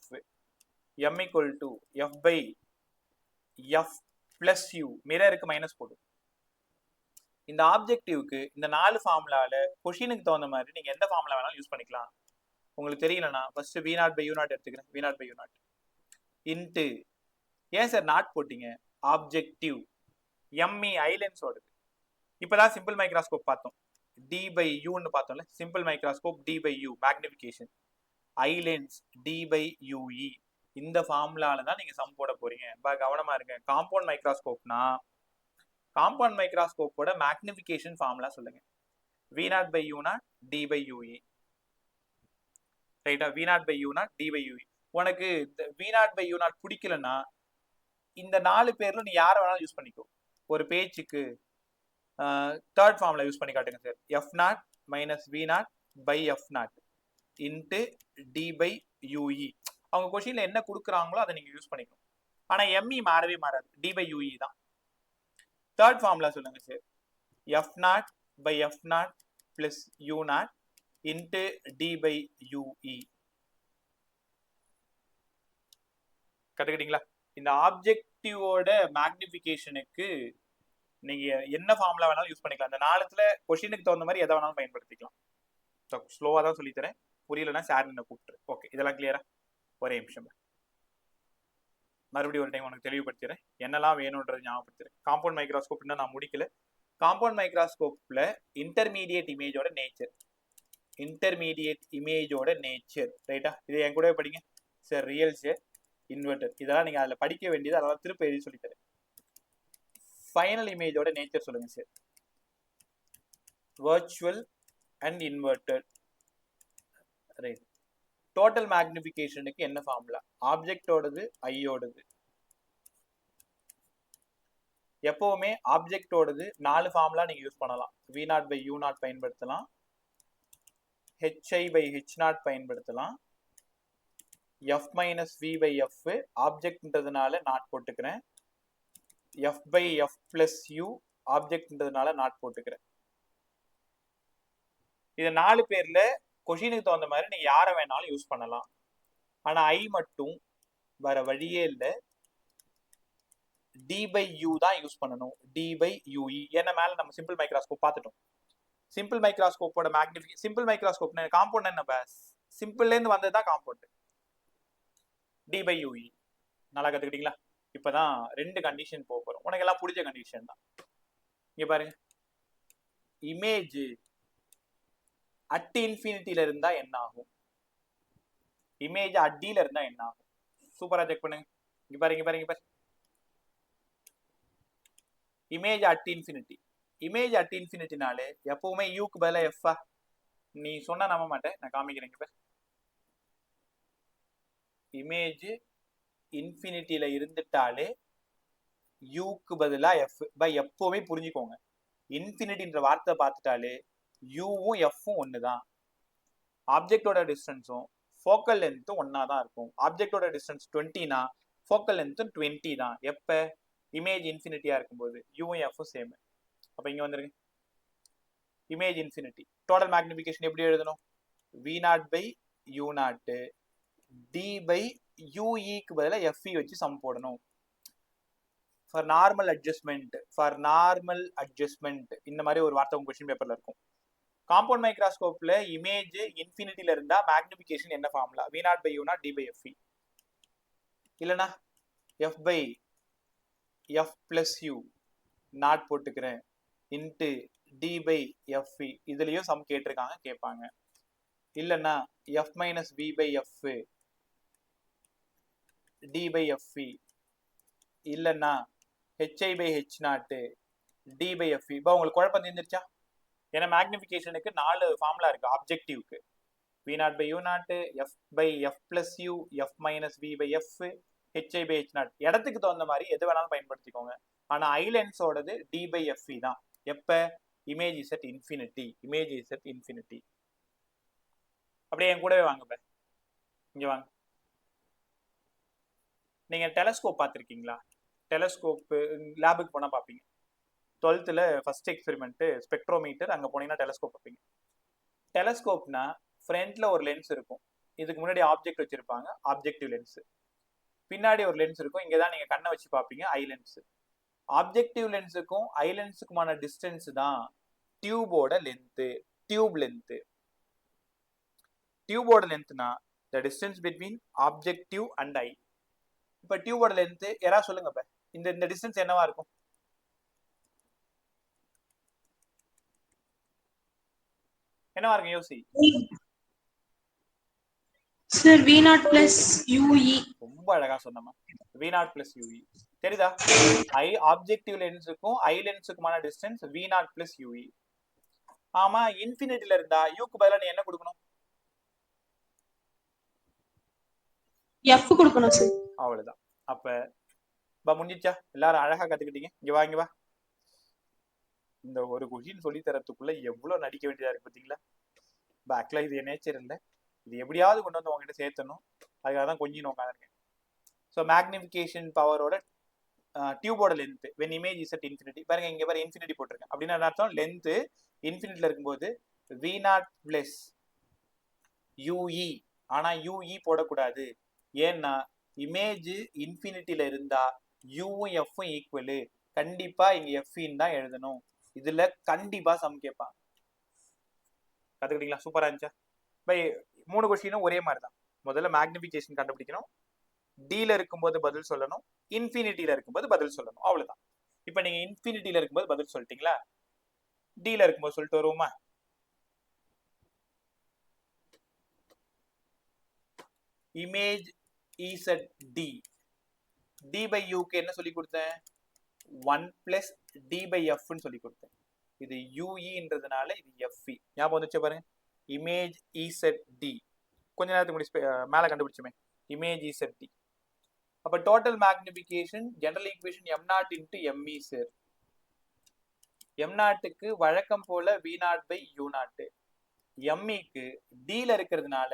Speaker 1: m equal to f by f plus u. மிரருக்கு minus போடும். இந்த ஆப்ஜெக்டிவ்க்கு இந்த 4 ஃபார்முலால கொஷினுக்கு தகுந்த மாதிரி நீங்க எந்த ஃபார்முலா வேணாலும் யூஸ் பண்ணிக்கலாம். உங்களுக்கு தெரியலனா first v not by u naught எடுத்துக்கிறேன். v not by u naught into, ஏன் சார் நாட் போட்டீங்க? ஆப்ஜெக்டிவ் எம்இ ஐ லென்ஸோடது. இப்பதான் சிம்பிள் மைக்ரோஸ்கோப் பார்த்தோம், d by u ன்னு பார்த்தோம்ல. Simple microscope d by u magnification, eye lens d by ue. இந்த ஃபார்முலால தான் நீங்க சம் போட போறீங்க. கவனமா இருங்க. காம்பவுண்ட் மைக்ரோஸ்கோப்னா காம்பவுண்ட் மைக்ரோஸ்கோப்போட மேக்னிஃபிகேஷன் ஃபார்முலா சொல்லுங்க. v not by u naught d by ue. ரைட்டா? v not by u naught d by ue. உனக்கு v not by u naught பிடிக்கலன்னா இந்த 4 பேர்ல நீ யாரை வேணாலும் யூஸ் பண்ணிக்கோ. ஒரு பேஜுக்கு தேர்ட் ஃபார்முலா யூஸ் பண்ணி காட்டுங்க sir. f naught minus v not by f naught into d by ue. அவங்க கொஸ்டின்ல என்ன கொடுக்குறாங்களோ அதை நீங்க யூஸ் பண்ணிக்கணும். ஆனா எம்இ மாறவே மாறாது, d by ue தான். தேர்ட் ஃபார்முலா சொல்லுங்க sir. f naught by f naught plus u naught into d by ue. கத்துக்கிட்டீங்களா? இந்த ஆப்ஜெக்டிவோட மேக்னிஃபிகேஷனுக்கு நீங்க என்ன ஃபார்முலா வேணாலும் யூஸ் பண்ணிக்கலாம். இந்த 4த்துல கொஸ்டினுக்கு தகுந்த மாதிரி எதை வேணாலும் பயன்படுத்திக்கலாம். ஸ்லோவா தான் சொல்லித்தரேன், புரியலன்னா சார் என்ன கூப்பிட்டு. ஓகே, இதெல்லாம் கிளியரா? ஒரே நிமிஷம் மறுபடியும் ஒரு டைம் உனக்கு தெளிவுபடுத்துறேன், என்னெல்லாம் வேணும்ன்றது ஞாபகப்படுத்துறேன். காம்பவுண்ட் மைக்ரோஸ்கோப் இன்னும் நான் முடிக்கல. காம்பவுண்ட் மைக்ரோஸ்கோப்ல இன்டர்மீடியட் இமேஜோட நேச்சர், இன்டர்மீடியட் இமேஜோட நேச்சர். ரைட்டா? இது என் கூட படிங்க சார். ரியல் சார், இன்வெர்டர், இதெல்லாம் நீங்க அதில் படிக்க வேண்டியது, அதெல்லாம் திருப்பி எழுதி சொல்லித்தரேன். ஃபைனல் இமேஜோட நேச்சர் சொல்லுங்க sir. Virtual and inverted. Right. Total மேக்னிஃபிகேஷனுக்கு என்ன ஃபார்முலா? ஆப்ஜெக்டோடது, ஐயோடது. எப்பவுமே ஆப்ஜெக்டோடது 4 ஃபார்முலா நீங்க யூஸ் பண்ணலாம். v not by u not பயன்படுத்தலாம், hi பை h நாட் பயன்படுத்தலாம், f minus v by f ஆப்ஜெக்ட்ன்றதுனால நாட் போட்டுக்கிறேன், f by f plus u ஆப்ஜெக்ட்ன்றதுனால நாட் போட்டுக்கிறேன். இது 4 பேர்ல கொஷினுக்கு தகுந்த மாதிரி நீங்க யாரை வேணாலும் யூஸ் பண்ணலாம். ஆனா ஐ மட்டும் வேற வழியே இல்லை, d by u தான் யூஸ் பண்ணணும். d by ue. ஏன்னா மேல நம்ம சிம்பிள் மைக்ரோஸ்கோப் பார்த்துட்டோம். சிம்பிள் மைக்ரோஸ்கோப்போட மேக்னிஃபிகேஷன், சிம்பிள் மைக்ரோஸ்கோப் காம்பவுண்ட் என்ன? சிம்பிள்ல இருந்து வந்தது தான் காம்பவுண்ட். d by ue. நல்லா கத்துக்கிட்டீங்களா? இப்பதான் 2 கண்டிஷன் போக போறோம். உனக்கு எல்லாம் பிடிச்ச கண்டிஷன் தான். இங்க பாருங்க, இமேஜ் அட் இன்ஃபினிட்டில இருந்தா என்ன ஆகும், இமேஜ் அட்டில இருந்தா என்ன ஆகும். சூப்பரா செக் பண்ணுங்க. இங்க பாருங்க, image at infinity. Image at இன்ஃபினிட்டினாலே எப்பவுமே யூக்கு பதிலா எஃப், நீ சொன்னா நம்ப மாட்டேன், நான் காமிக்கிறேன். இப்ப இமேஜ் இன்ஃபினிட்டியில இருந்துட்டாலே யூக்கு பதிலா எஃப். பை எப்பவுமே புரிஞ்சுக்கோங்க, இன்ஃபினிட்டின்ற வார்த்தை பார்த்துட்டாலே யூவும் எஃப்பும் ஒன்று தான். ஆப்ஜெக்டோட டிஸ்டன்ஸும் ஃபோக்கல் லென்த்தும் ஒன்றா தான் இருக்கும். ஆப்ஜெக்டோட டிஸ்டன்ஸ் 20னா ஃபோக்கல் லென்த்தும் 20 தான். எப்போ? இமேஜ் இன்ஃபினிட்டியாக இருக்கும்போது யூவும் எஃப்பும் சேம். அப்போ இங்கே வந்துருங்க, இமேஜ் இன்ஃபினிட்டி டோட்டல் மேக்னிஃபிகேஷன் எப்படி எழுதணும்? V0 by U0 D by யூஇக்கு பதிலாக எஃப்இ வச்சு சம் போடணும். ஃபார் நார்மல் அட்ஜஸ்ட்மெண்ட் இந்த மாதிரி ஒரு வார்த்தை உங்க கொஸ்டின் பேப்பர்ல இருக்கும். காம்பவுண்ட் மைக்ரோஸ்கோப்ல இமேஜ் இன்ஃபினிட்டில இருந்தா மேக்னிஃபிகேஷன் என்ன formula? V0 by U0 D by F E, இல்லைனா F by F plus U not போட்டுக்கிறேன் இன்ட்டு டி பை எஃப்இ. இதுலயும் சம் கேட்டிருக்காங்க, கேட்பாங்க. இல்லைன்னா F minus V by F D by F E, இல்லைன்னா H I by H not D by F E. இப்போ உங்களுக்கு குழப்பம் தெரிஞ்சிருச்சா? ஏன்னா மேக்னிஃபிகேஷனுக்கு 4 ஃபார்முலா இருக்கு. ஆப்ஜெக்டிவ்க்கு V0 by U0, F by F plus U, F minus V by F, H I by H not. இடத்துக்கு தகுந்த மாதிரி எது வேணாலும் பயன்படுத்திக்கோங்க. ஆனா ஐலென்ஸோடது டி பை எஃப்இ தான். எப்ப? Image is at infinity. Image is at infinity. அப்படியே என் கூடவே வாங்க, இங்க வாங்க. நீங்க டெலஸ்கோப் பார்த்துருக்கீங்களா? டெலஸ்கோப் லேபுக்கு போனால் பார்ப்பீங்க. 12th ஃபர்ஸ்ட் எக்ஸ்பெரிமெண்ட் ஸ்பெக்ட்ரோமீட்டர், அங்கே போனீங்கன்னா டெலஸ்கோப் பார்ப்பீங்க. டெலஸ்கோப்னா ஃப்ரண்ட்ல ஒரு லென்ஸ் இருக்கும். இதுக்கு முன்னாடி ஆப்ஜெக்ட் வச்சிருப்பாங்க, ஆப்ஜெக்டிவ் லென்ஸ். பின்னாடி ஒரு லென்ஸ் இருக்கும், இங்கே தான் நீங்கள் கண்ணை வச்சு பார்ப்பீங்க, ஐ லென்ஸ். ஆப்ஜெக்டிவ் லென்ஸுக்கும் ஐ லென்ஸுக்குமான டிஸ்டன்ஸ் தான் டியூபோட லென்த்து. Tube length. டியூபோட லென்த்னா the distance between objective and eye. இப்போ டியூபோட லென்த் யாராவது சொல்லுங்க. இப்போ இந்த டிஸ்டன்ஸ் என்னவா இருக்கும்? என்னவா இருக்கும்? யோசி.
Speaker 2: Sir V0 plus UE.
Speaker 1: ரொம்ப அழகா சொன்னமா. V0 plus UE. தெரியுதா? ஆப்ஜெக்டிவ் லென்ஸுக்கும் ஐ லென்ஸுக்குமான டிஸ்டன்ஸ் V0 plus UE. ஆமா, இன்ஃபினிட்டில இருந்தா யூக்கு பதிலா நீ என்ன கொடுக்கணும்?
Speaker 2: F கொடுக்கணும் சார்.
Speaker 1: அவ்வளவுதான். அப்ப முடிஞ்சிச்சா? எல்லாரும் அழகா கத்துக்கிட்டீங்க. இங்க வா. இந்த ஒரு கொஷின் சொல்லி தரத்துக்குள்ள எவ்வளவு நடிக்க வேண்டியதா இருக்கு பாத்தீங்களா? பேக்ல இது என் நேச்சர் இல்லை, இது எப்படியாவது கொண்டு வந்து உங்ககிட்ட சேர்த்தணும். அதுக்காக தான் கொஞ்சம் உட்காந்துருக்கேன். ஸோ மேக்னிஃபிகேஷன் பவரோட டியூபோட length when image is at infinity. பாருங்க, இங்க பாரு இன்ஃபினிட்டி போட்டிருக்கேன். அப்படின்னா என்ன அர்த்தம்? லென்த் இன்ஃபினிட்டில இருக்கும்போது V0 plus UE. ஆனா UE போடக்கூடாது. ஏன்னா இமேஜ் இன்ஃபினிட்டில இருந்தா யூவும் எஃப்பும் ஈக்குவலு. கண்டிப்பா இங்க எஃப்இன்னு தான் எழுதணும். இதுல கண்டிப்பா சம் கேட்பாங்க. கத்துக்கிட்டீங்களா? சூப்பரா இருந்துச்சா? பை 3 கொஸ்டினும் ஒரே மாதிரி தான். முதல்ல மேக்னிஃபிகேஷன் கண்டுபிடிக்கணும், டீல இருக்கும்போது பதில் சொல்லணும், இன்ஃபினிட்டியில இருக்கும்போது பதில் சொல்லணும். அவ்வளவுதான். இப்ப நீங்க இன்ஃபினிட்டியில இருக்கும்போது பதில் சொல்லிட்டீங்களா? டீல இருக்கும்போது சொல்லிட்டு வருவோமா? Image is at D. D by யூக்கு என்ன சொல்லி கொடுத்தேன்? 1 plus d by f ன்னு சொல்லி கொடுத்தேன். இது யூஇன்றதுனால இது எஃப்இ. ஞாபகம் வந்துச்சு பாருங்க. Image is at D. கொஞ்ச நேரத்துக்கு முன்னாடி மேல கண்டுபிடிச்சுமே, இமேஜ் இஸ் அட் டி. அப்ப total magnification general equation m0 into me sir. m0க்கு வழக்கம் போல V0 by U0. me-க்கு d-ல இருக்கிறதுனால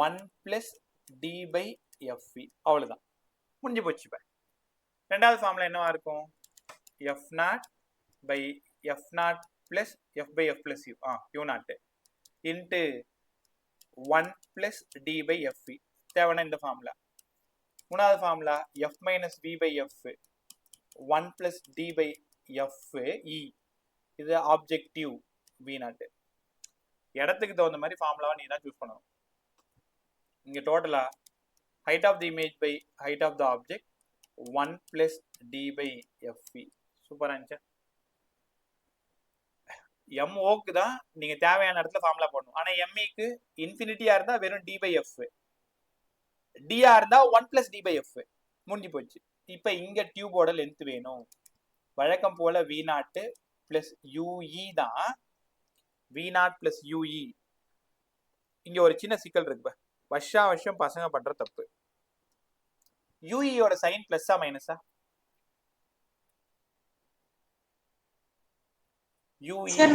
Speaker 1: 1 plus d by fe. அவ்வளவுதான், முடிஞ்சு போச்சு. இப்ப ரெண்டாவது ஃபார்முலா என்னவா இருக்கும்? f0 by f0 plus f by f plus u u0 into 1 plus d by fe. தேவையான இந்த ஃபார்முலா. மூணாவது formula f minus v by f 1 plus d by f e. இது ஆப்ஜெக்டிவ் V0. இடத்துக்கு தகுந்த மாதிரி ஃபார்முலாவை நீ தான் சூஸ் பண்ணணும். இங்க டோட்டலா height of the image by height of the object 1 plus d by fe. சூப்பரா இருந்துச்சு. MOக்கு தான் நீங்க தேவையான இடத்துல ஃபார்முலா போடணும். ஆனா ME-க்கு இன்ஃபினிட்டியா இருந்தா வெறும் d by f, d-ஆ இருந்தா 1 plus d by f. முடிஞ்சு போச்சு. இப்ப இங்க டியூபோட லென்த் வேணும். வழக்கம் போல V0 plus UE தான். V0 plus UE இங்க ஒரு சின்ன சிக்கல் இருக்கு. வருஷம் பசங்க பண்ற தப்பு. யூஇயோட சைன் பிளஸ்ஸா மைனஸா? U E
Speaker 2: sir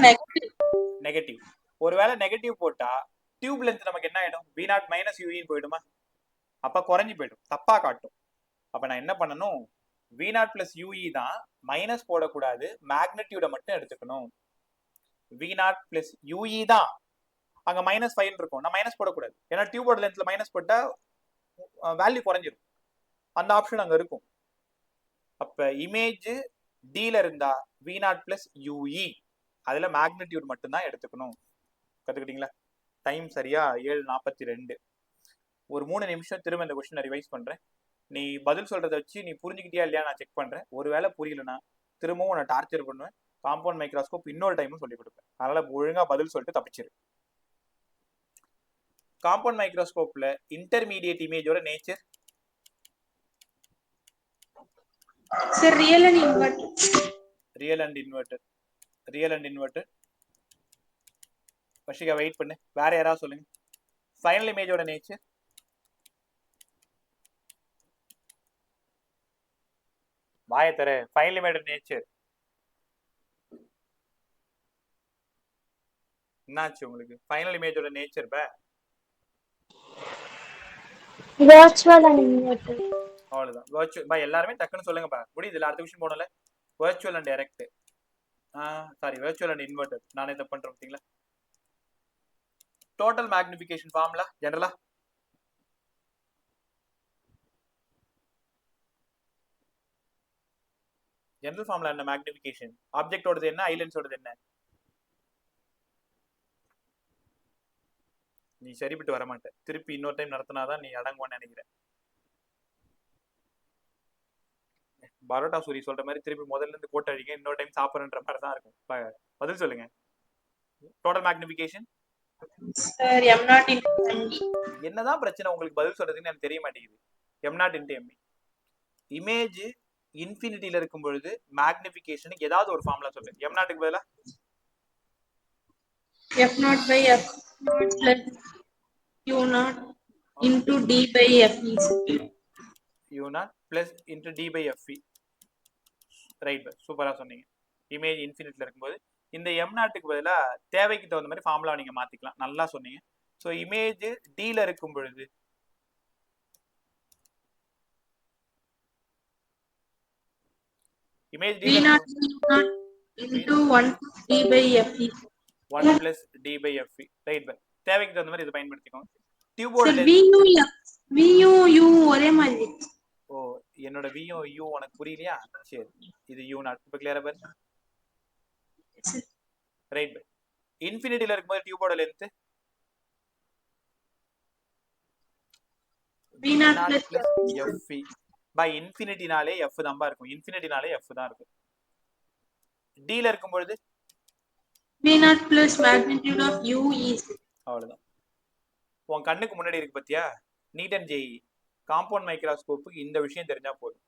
Speaker 1: negative. ஒருவேளை நெகட்டிவ் போட்டா டியூப் லென்த் நமக்கு என்ன ஆயிடும்? V நாட் மைனஸ் யூஇன்னு போயிடுமா? அப்ப குறைஞ்சு போயிடும், தப்பா காட்டும். அப்ப நான் என்ன பண்ணணும்? V நாட் பிளஸ் யூஇ தான், மைனஸ் போடக்கூடாது, மேக்னெட்டியூட மட்டும் எடுத்துக்கணும். V நாட் பிளஸ் யூஇ தான், அங்க -5 இருக்கும், நான் மைனஸ் போடக்கூடாது. ஏன்னா டியூபோட லென்த்ல மைனஸ் போட்டா வேல்யூ குறைஞ்சிடும். அந்த ஆப்ஷன் அங்க இருக்கும். அப்ப இமேஜ் டீல இருந்தா V நாட் பிளஸ் யூஇ, அதுல மேக்னெட்டியூட் மட்டும் தான் எடுத்துக்கணும். கத்துக்கிட்டீங்களா? டைம் சரியா 7:42. ஒரு 3 நிமிஷம் திரும்ப இந்த கொஸ்டினை ரிவைஸ் பண்றேன். நீ பதில் சொல்றதை வச்சு நீ புரிஞ்சுக்கிட்டியா இல்லையா நான் செக் பண்றேன். ஒருவேளை புரியலனா திரும்பவும் உன்னை டார்ச்சர் பண்ணுவேன். காம்பவுண்ட் மைக்ரோஸ்கோப் இன்னொரு டைமும் சொல்லி கொடுப்பேன். அதனால ஒழுங்கா பதில் சொல்லிட்டு தப்பிச்சிரு. காம்பவுண்ட் மைக்ரோஸ்கோப்ல இன்டர்மீடியேட் இமேஜோட nature
Speaker 2: sir real and inverted.
Speaker 1: Real and inverted. Real and inverted. Vashika wait பண்ணு, வேற யாராவது சொல்லுங்க. ஃபைனல் இமேஜோட நேச்சர் வாய தர. ஃபைனல் இமேஜோட நேச்சர் என்னாச்சு உங்களுக்கு? ஃபைனல் இமேஜோட நேச்சர்
Speaker 3: virtual and inverted.
Speaker 1: அவ்வளவுதான். வர்ச்சுவல் எல்லாருமே டக்குன்னு சொல்லுங்கப்பா. முடியுது, அடுத்த விஷயம் போனல. Virtual and direct, sorry virtual and inverted. நானே தப்பு பண்றேன் பார்த்தீங்களா? டோட்டல் மேக்னிஃபிகேஷன் ஃபார்முலா ஜெனரலா ஜெனரல் ஃபார்முலா என்ன? மேக்னிஃபிகேஷன் ஆப்ஜெக்டோடது என்ன, ஐலண்ட்ஸோடது என்ன? நீ சரிப்பட்டு வர மாட்டேன். திருப்பி இன்னொரு டைம் நடத்தினாதான் நீ அடங்குவான்னு நினைக்கிறேன். பரோட்டா சூரி சொல்ற மாதிரி திருப்பி முதல்ல இருந்து போட்டு அடிங்க, இன்னொரு டைம் சாப்பிட்றன்ற மாதிரி தான் இருக்கும். பதில் சொல்லுங்க. Total magnification
Speaker 2: sir m nought into mv.
Speaker 1: என்னதான் பிரச்சனை உங்களுக்கு பதில் சொல்றதுன்னு எனக்கு தெரிய மாட்டேங்குது. m nought into mv. Image இன்ஃபினிட்டியில இருக்கும் பொழுது மேக்னிஃபிகேஷனுக்கு ஏதாவது ஒரு ஃபார்முலா சொல்லு. m நாட்டுக்கு பதிலா
Speaker 2: f naught by f naught plus u naught into d by fe.
Speaker 1: u naught plus into d by fe. Right, சூப்பரா சொன்னீங்க. இமேஜ் இன்ஃபினிட்டில இருக்கும்போது இந்த m நாட்டுக்கு பதிலா தேவைக்கு தகுந்த மாதிரி ஃபார்முலா நீங்க மாத்திக்கலாம். நல்லா சொன்னீங்க. ஸோ இமேஜ் டீல இருக்கும் பொழுது image
Speaker 2: v naught into 1 d by fe.
Speaker 1: 1 plus d by fe. Right, தேவைக்கு தகுந்த மாதிரி இதை பயன்படுத்திக்கோங்க. டியூபோட
Speaker 2: சார் vu u ஒரே மாதிரி.
Speaker 1: ஓ, என்னோட வியும் யூ உனக்கு புரியலையா? சரி, இது யூ நாட். இப்போ கிளியரா பாரு. ரைட், இன்ஃபினிட்டில இருக்கும்போது டியூபோட length
Speaker 2: v not plus
Speaker 1: fe. By இன்ஃபினிட்டினாலே f தான் இருக்கும். இன்ஃபினிட்டினாலே f தான் இருக்கும். d ல இருக்கும் பொழுது
Speaker 2: v not plus magnitude of u is.
Speaker 1: அவ்வளவுதான். உன் கண்ணுக்கு முன்னாடி இருக்கு பாத்தியா, நீட் அண்ட் ஜேஇ காம்பவுண்ட் மைக்ரோஸ்கோப்புக்கு இந்த விஷயம் தெரிஞ்சா போதும்.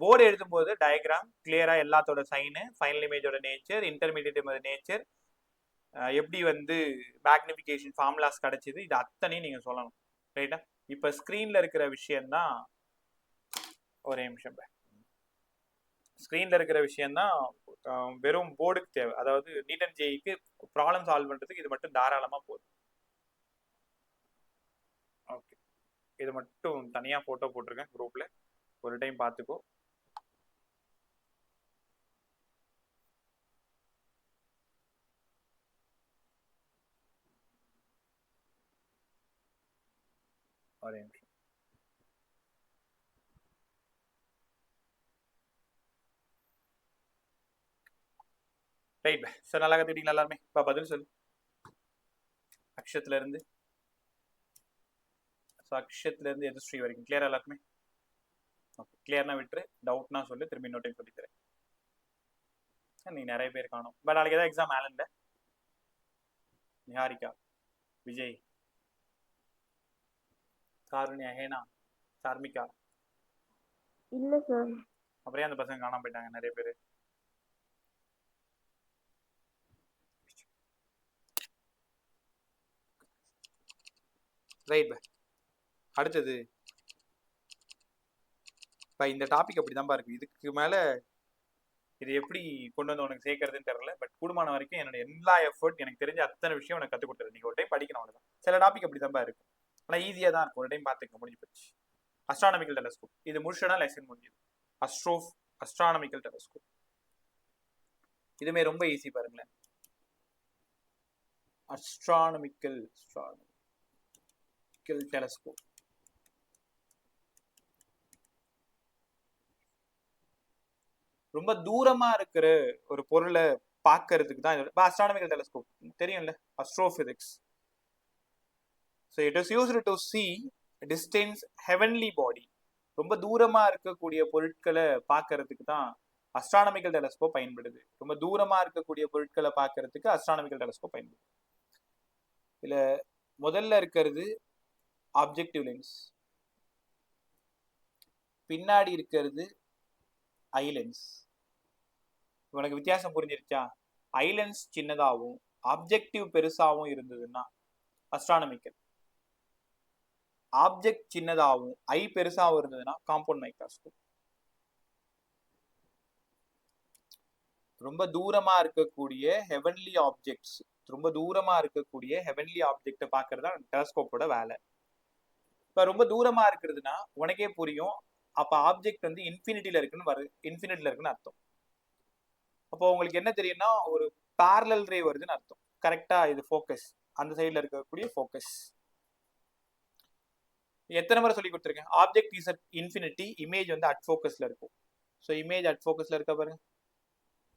Speaker 1: போர்டு எழுதும் போது டயக்ராம் கிளியரா எல்லாத்தோட சைனு, ஃபைனல் இமேஜோட நேச்சர், இன்டர்மீடியட் இமேஜ் நேச்சர், எப்படி வந்து மேக்னிஃபிகேஷன் ஃபார்முலாஸ் கிடைச்சது, இது அத்தனையும் நீங்க சொல்லணும். ரைட்டா? இப்ப ஸ்கிரீன்ல இருக்கிற விஷயம் தான், ஒரே நிமிஷம், ஸ்கிரீன்ல இருக்கிற விஷயம் தான் வெறும் போர்டுக்கு தேவை. அதாவது நீட் அண்ட் ஜேஇக்கு ப்ராப்ளம் சால்வ் பண்றதுக்கு இது மட்டும் தாராளமா போதும். ஓகே, இது மட்டும் தனியா போட்டோ போட்டிருக்கேன் குரூப்ல, ஒரு டைம் பார்த்துக்கோ. ஒரே நிமிஷம். ரைட் சார், நல்லா கத்துக்கிட்டீங்களா எல்லாருமே? இப்போ பதில் சொல்லு. அக்ஷத்துல இருந்து எதுஸ்ரீ வரைக்கும் கிளியரா எல்லாருக்குமே? ஓகே, கிளியர்னா விட்டுரு, டவுட்னா சொல்லு, திரும்பி இன்னொரு டைம் சொல்லித்தரேன். நீ நிறைய பேர் காணும். பட் நாளைக்கு ஏதாவது எக்ஸாம் ஆலன்ல? நிஹாரிகா, விஜய், காருண்யா, ஹேனா, சார்மிகா,
Speaker 3: இல்ல சார்.
Speaker 1: அப்புறம் அந்த பசங்க காணாம போயிட்டாங்க நிறைய பேர். Right bye. அடுத்தது இப்போ இந்த டாபிக் அப்படி தான்ப்பா இருக்கு. இதுக்கு மேலே இது எப்படி கொண்டு வந்து உனக்கு சேர்க்கறதுன்னு தெரியல. பட் கூடுமான வரைக்கும் என்னோட எல்லா எஃபர்ட் எனக்கு தெரிஞ்ச அத்தனை விஷயம் எனக்கு கற்றுக் கொடுத்துரு. நீங்கள் ஒரு டைம் படிக்கணும், அவ்வளோதான். சில டாபிக் அப்படி தான்ப்பா இருக்கும், ஆனால் ஈஸியாக தான் இருக்கும். ஒரு டைம் பார்த்துக்க, முடிஞ்சு போச்சு. அஸ்ட்ரானமிக்கல் டெலஸ்கோப் இது முடிச்சோன்னா லெசன் முடிஞ்சுது. அஸ்ட்ரானமிக்கல் டெலஸ்கோப் இதுமே ரொம்ப ஈஸி பாருங்களேன். அஸ்ட்ரானமிக்கல் டெலஸ்கோப் ரொம்ப தூரமா இருக்கிற ஒரு பொருளை பார்க்கறதுக்கு தான் அஸ்ட்ரானமிக்கல் டெலஸ்கோப் தெரியும்ல, astrophysics. So it is used to see distance heavenly body. ரொம்ப தூரமா இருக்கக்கூடிய பொருட்களை பார்க்கறதுக்கு தான் அஸ்ட்ரானமிக்கல் டெலஸ்கோப் பயன்படுது. ரொம்ப தூரமா இருக்கக்கூடிய பொருட்களை பார்க்கறதுக்கு அஸ்ட்ரானமிக்கல் டெலஸ்கோப் பயன்படுது. இதுல முதல்ல இருக்கிறது ஆப்ஜெக்டிவ் லென்ஸ், பின்னாடி இருக்கிறது ஐ லென்ஸ். உனக்கு வித்தியாசம் புரிஞ்சிருச்சா? ஐ லென்ஸ் சின்னதாகவும் ஆப்ஜெக்டிவ் பெருசாகவும் இருந்ததுன்னா அஸ்ட்ரானமிக்கல், ஆப்ஜெக்ட் சின்னதாகவும் ஐ பெருசாகவும் இருந்ததுன்னா காம்பவுண்ட் மைக்ரோஸ்கோப். ரொம்ப தூரமா இருக்கக்கூடிய ஹெவன்லி ஆப்ஜெக்ட்ஸ், ரொம்ப தூரமா இருக்கக்கூடிய ஹெவன்லி ஆப்ஜெக்டை பார்க்கறது தான் டெலஸ்கோப்போட வேலை. இப்போ ரொம்ப தூரமா இருக்கிறதுனா உனக்கே புரியும், அப்போ ஆப்ஜெக்ட் வந்து இன்ஃபினிட்டியில இருக்குன்னு அர்த்தம். அப்போ உங்களுக்கு என்ன தெரியும்னா, ஒரு பேரலல் ரே வருதுன்னு அர்த்தம். கரெக்டா இது ஃபோக்கஸ், அந்த சைடில் இருக்கக்கூடிய ஃபோக்கஸ். எத்தனை முறை சொல்லி கொடுத்துருக்கேன்? Object is at infinity, image வந்து அட் ஃபோக்கஸ்ல இருக்கும். ஸோ இமேஜ் அட் ஃபோக்கஸ்ல இருக்க பாருங்க.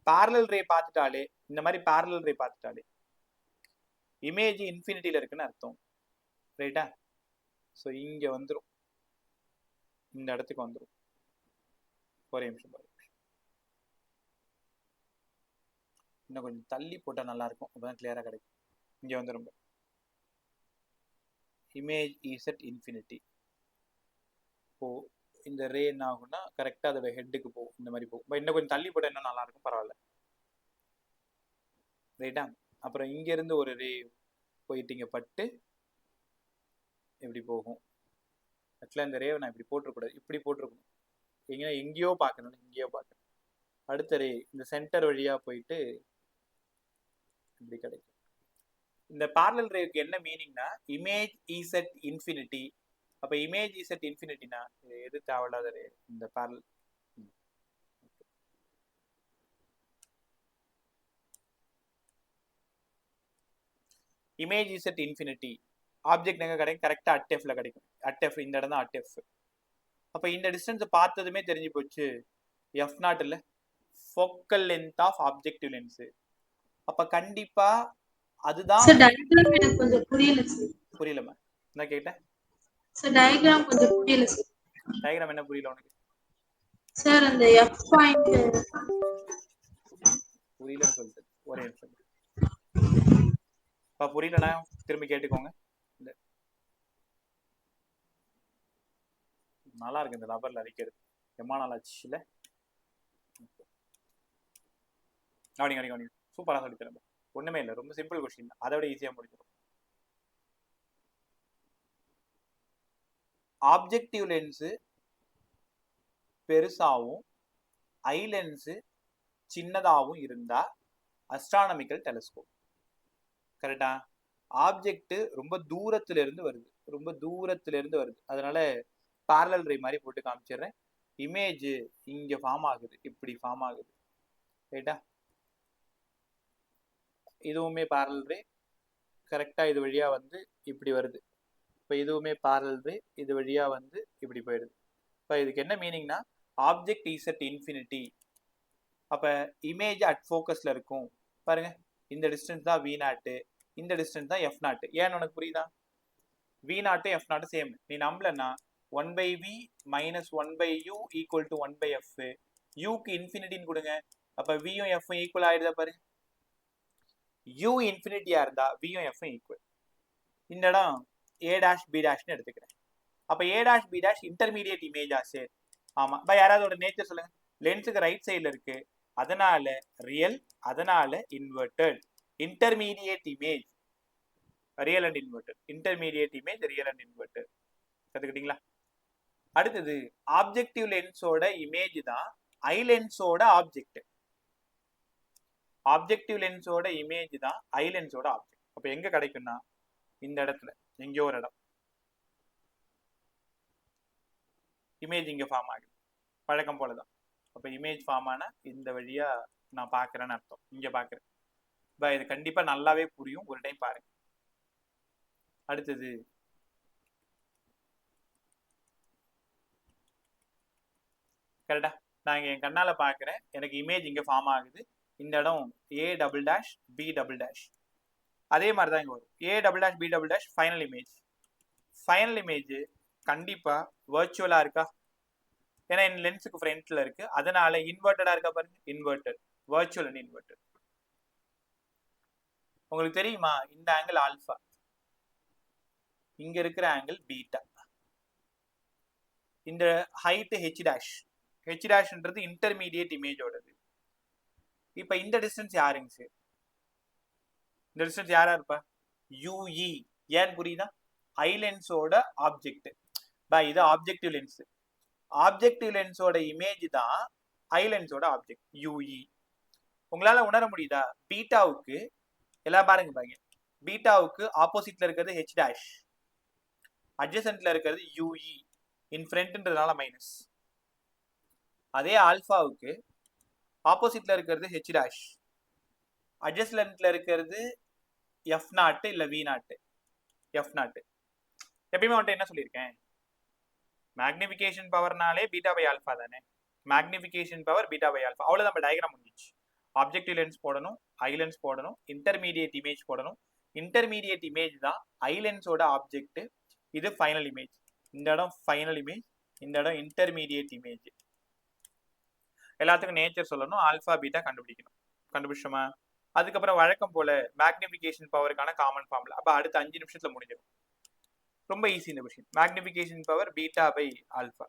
Speaker 1: பேரலல் ரே பார்த்துட்டாலே, இந்த மாதிரி பேரலல் ரே பார்த்துட்டாலே இமேஜ் இன்ஃபினிட்டியில இருக்குன்னு அர்த்தம். ரைட்டா? ஸோ இங்கே வந்துடும், இந்த இடத்துக்கு வந்துடும். ஒரே நிமிஷம் பாருங்க, இன்னும் கொஞ்சம் தள்ளி போட்டால் நல்லா இருக்கும், அப்பதான் கிளியரா கிடைக்கும். இங்கே வந்துடும். Image is at infinity. இப்போ இந்த ரே என்ன ஆகும்னா கரெக்டாக அதோட ஹெட்டுக்கு போகும், இந்த மாதிரி போகும். இன்னும் கொஞ்சம் தள்ளி போட்டால் இன்னும் நல்லா இருக்கும், பரவாயில்ல. ரைட்டா? அப்புறம் இங்கேருந்து ஒரு ரே போயிட்டு இங்கே பட்டு இப்படி போகும். ஆக்சுவலாக இந்த ரேவை நான் இப்படி போட்டிருக்கூடாது, இப்படி போட்டிருக்கணும். எங்கேயோ பார்க்கணும், இங்கேயோ பார்க்கணும். அடுத்த ரே இந்த சென்டர் வழியாக போயிட்டு இப்படி கிடைக்கும். இந்த பேரலல் ரேக்கு என்ன மீனிங்னா, இமேஜ் இஸ் அட் இன்ஃபினிட்டி. அப்போ இமேஜ் இஸ் அட் இன்ஃபினிட்டினா இது எது தேவையில்லாத ரே? இந்த parallel. Image is at infinity. Object எங்கே கிடைக்கும்? கரெக்டாக அட்எஃப்ல கிடைக்கும். அட்எஃப் இந்த இடம் தான் அட்எஃப். அப்போ இந்த டிஸ்டன்ஸை பார்த்ததுமே தெரிஞ்சு போச்சு, எஃப் நாட் இல்லை, focal length of objective lens. அப்போ கண்டிப்பா அதுதான்.
Speaker 2: எனக்கு கொஞ்சம் புரியல சார்.
Speaker 1: புரியலமா? என்ன கேட்டேன்
Speaker 2: சார்? டயகிராம் கொஞ்சம் புரியல சார்.
Speaker 1: டயகிராம் என்ன புரியல உனக்கு?
Speaker 2: சார் அந்த எஃப் பாயிண்ட்
Speaker 1: புரியலன்னு சொல்லிட்டு ஒரே நிமிஷம். புரியலண்ணா திரும்பி கேட்டுக்கோங்க. நல்லா இருக்கு இந்த நபர்ல அடிக்கிறது, எம்மா நாளாச்சு இல்ல? கவனிங்க, சூப்பரா சொல்லி தரேன். ஒண்ணுமே இல்லை, ரொம்ப சிம்பிள் கொஸ்டின், அதை விட ஈஸியா முடிஞ்சிடும். ஆப்ஜெக்டிவ் லென்ஸு பெருசாகவும் ஐ லென்ஸு சின்னதாகவும் இருந்தா அஸ்ட்ரானமிக்கல் டெலஸ்கோப். கரெக்டா? ஆப்ஜெக்ட் ரொம்ப தூரத்துல இருந்து வருது, அதனால பேரலல் ரே மாதிரி போட்டு காமிச்சிடுறேன். இமேஜ் இங்க ஃபார்ம் ஆகுது, இப்படி ஃபார்ம் ஆகுது. ரைட்டா? இதுவுமே பேரலல் ரே, கரெக்டா இது வழியா வந்து இப்படி வருது. இப்போ இதுவுமே பேரலல் ரே, இது வழியா வந்து இப்படி போயிடுது. இப்போ இதுக்கு என்ன மீனிங்னா, ஆப்ஜெக்ட் இஸ் அட் இன்ஃபினிட்டி. அப்போ இமேஜ் அட் ஃபோக்கஸ்ல இருக்கும். பாருங்க, இந்த டிஸ்டன்ஸ் தான் வி நாட்டு, இந்த டிஸ்டன்ஸ் தான் எஃப் நாட்டு. ஏன்னு உனக்கு புரியுதா? வி நாட்டு எஃப் நாட்டு சேம். நீ நம்பலன்னா 1/v minus 1/u equal to 1/f. யூக்கு இன்ஃபினிட்டின்னு கொடுங்க, அப்போ வியும் எஃப்பும் ஈக்குவல் ஆயிடுதா பாரு. u இன்ஃபினிட்டியா இருந்தா வியும் எஃப்பும் ஈக்குவல். இந்த இடம் a dash b dashன்னு எடுத்துக்கிறேன். அப்போ a dash b dash intermediate இமேஜா? சரி, ஆமா. யாராவது ஒரு நேச்சர் சொல்லுங்க. லென்ஸுக்கு ரைட் சைடில் இருக்கு, அதனால ரியல், அதனால inverted. Intermediate image real and inverted. Intermediate image, real and inverted. கத்துக்கிட்டீங்களா? அடுத்தது ஆப்ஜெக்டிவ் லென்ஸோட இமேஜ் தான் ஐ லென்ஸோட ஆப்ஜெக்ட். ஆப்ஜெக்டிவ் லென்ஸோட இமேஜ் தான் ஐ லென்ஸோட ஆப்ஜெக்ட். அப்ப எங்க கிடைக்கும்னா இந்த இடத்துல எங்கேயோ ஒரு இடம் இமேஜ் இங்க ஃபார்ம் ஆகுது. பழக்கம் போலதான். அப்ப இமேஜ் ஃபார்ம் ஆன இந்த வழியா நான் பாக்குறேன்னு அர்த்தம். இங்க பாக்குறேன். இது கண்டிப்பா நல்லாவே புரியும். ஒரு டைம் பாருங்க. அடுத்தது கரெக்டா நான் என் கண்ணால பாக்குறேன். எனக்கு இமேஜ் இங்க ஃபார்ம் ஆகுது. இந்த இடம் A double dash B double dash. அதே மாதிரி தான் இங்க வரும். A double dash B double dash final image. Final image கண்டிப்பா வர்ச்சுவலா இருக்கா? ஏன்னா என் லென்ஸுக்கு ஃப்ரண்ட்ல இருக்கு. அதனால இன்வெர்டடா இருக்கா பாருங்க. Inverted, virtual and inverted. உங்களுக்கு தெரியுமா இந்த ஆங்கிள் ஆல்பா, இங்க இருக்கிற ஆங்கிள் பீட்டா, இந்த ஹைட் ஹெச் டேஷ். ஹெச் டேஷ்ன்றது இன்டர்மீடியட் இமேஜோடது. இப்ப இந்த டிஸ்டன்ஸ் யாருங்க சார்? இந்த டிஸ்டன்ஸ் யாரா இருப்பா? UE. ஏன் புரியுதா? ஐ லென்ஸோட ஆப்ஜெக்ட். இது ஆப்ஜெக்டிவ் லென்ஸ். ஆப்ஜெக்டிவ் லென்ஸோட இமேஜ் தான் ஐ லென்ஸோட ஆப்ஜெக்ட் UE. உங்களால உணர முடியுதா? பீட்டாவுக்கு எல்லாம் பாருங்க. பீட்டாவுக்கு ஆப்போசிட்ல இருக்கிறது ஹெச் டேஷ், அட்ஜசன்ட்ல இருக்கிறது UE, இன் ஃப்ரண்ட்ன்றதுனால மைனஸ். அதே ஆல்பாவுக்கு ஆப்போசிட்ல இருக்கிறது ஹெச் டேஷ், அட்ஜசன்ட்ல இருக்கிறது F0 இல்ல V0. F0 எப்பயுமே வந்துட்டு என்ன சொல்லியிருக்கேன்? மேக்னிஃபிகேஷன் பவர்னாலே பீட்டா பை ஆல்பா தானே. Magnification power beta by alpha. அவ்வளவுதான். நம்ம டயக்ராம் முடிஞ்சிச்சு. ஆப்ஜெக்டிவ் லென்ஸ் போடணும், ஐ லென்ஸ் போடணும், இன்டர்மீடியட் இமேஜ் போடணும். இன்டர்மீடியட் இமேஜ் தான் ஐ லென்ஸோட ஆப்ஜெக்ட். இது ஃபைனல் இமேஜ். இந்த இடம் ஃபைனல் இமேஜ், இந்த இடம் இன்டர்மீடியட் இமேஜ். எல்லாத்துக்கும் நேச்சர் சொல்லணும், ஆல்பா பீட்டா கண்டுபிடிக்கணும். கண்டுபிடிச்சோமா? அதுக்கப்புறம் வழக்கம் போல மேக்னிஃபிகேஷன் பவருக்கான காமன் ஃபார்முலா. அப்ப அடுத்த 5 நிமிஷத்துல முடிஞ்சிடும். ரொம்ப ஈஸி இந்த விஷயம். Magnification power beta by alpha.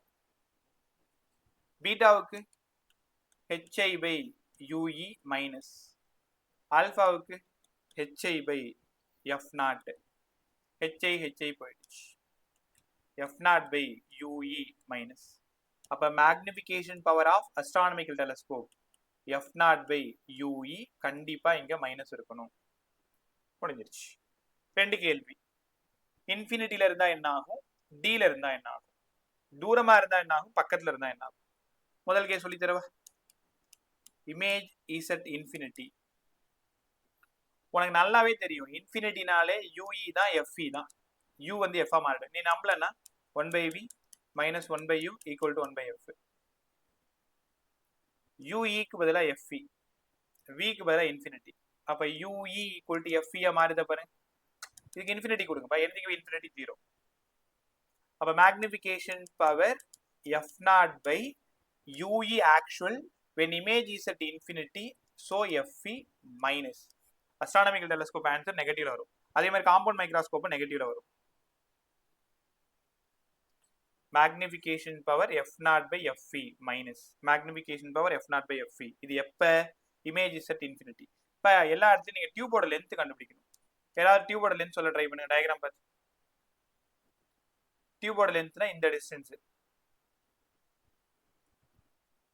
Speaker 1: பீட்டாவுக்கு HI பை UE மைனஸ், ஆல்பாவுக்கு HI பை F0. HI போயிடுச்சு. F0 by UE minus. அப்ப magnification power of astronomical telescope F0 by UE கண்டிப்பா இங்க மைனஸ் இருக்கணும். முடிஞ்சிருச்சு. 2 கேள்வி. இன்ஃபினிட்டில இருந்தா என்ன ஆகும்? டீல இருந்தா என்ன ஆகும்? தூரமா இருந்தா என்ன ஆகும்? பக்கத்துல இருந்தா என்ன ஆகும்? முதல் கேஸ் சொல்லி தரவா? Image is at infinity. உனக்கு நல்லாவே தெரியும் இன்ஃபினிட்டினாலே UE தான் FE தான். U வந்து F ஆ மாறிடும். நீ நம்பலன்னா 1/V minus 1/U equal to 1/F. UE க்கு பதிலா FE, V க்கு பதிலா இன்ஃபினிட்டி. அப்ப UE equal to FE ஆ மாறுதா பாருங்க. இதுக்கு இன்ஃபினிட்டி கொடுங்க. everything infinity 0. அப்ப magnification power F0 by UE actual when image is at infinity, so FE minus. Astronomical telescope answer நெகட்டிவ்ல வரும். அதே மாதிரி காம்பவுண்ட் மைக்ரோஸ்கோப் நெகட்டிவ்ல வரும். Magnification power F0 by FE minus. Magnification power F0 by FE. இது எப்ப? Image is at infinity. இப்ப எல்லா இடத்துலயும் நீங்க டியூபோட லென்த் கண்டுபிடிக்கணும். ஏதாவது டியூபோட லென்த் சொல்ல ட்ரை பண்ணுங்க. டயக்ராம் பார்த்து. டியூபோட லென்த்னா இந்த டிஸ்டன்ஸ்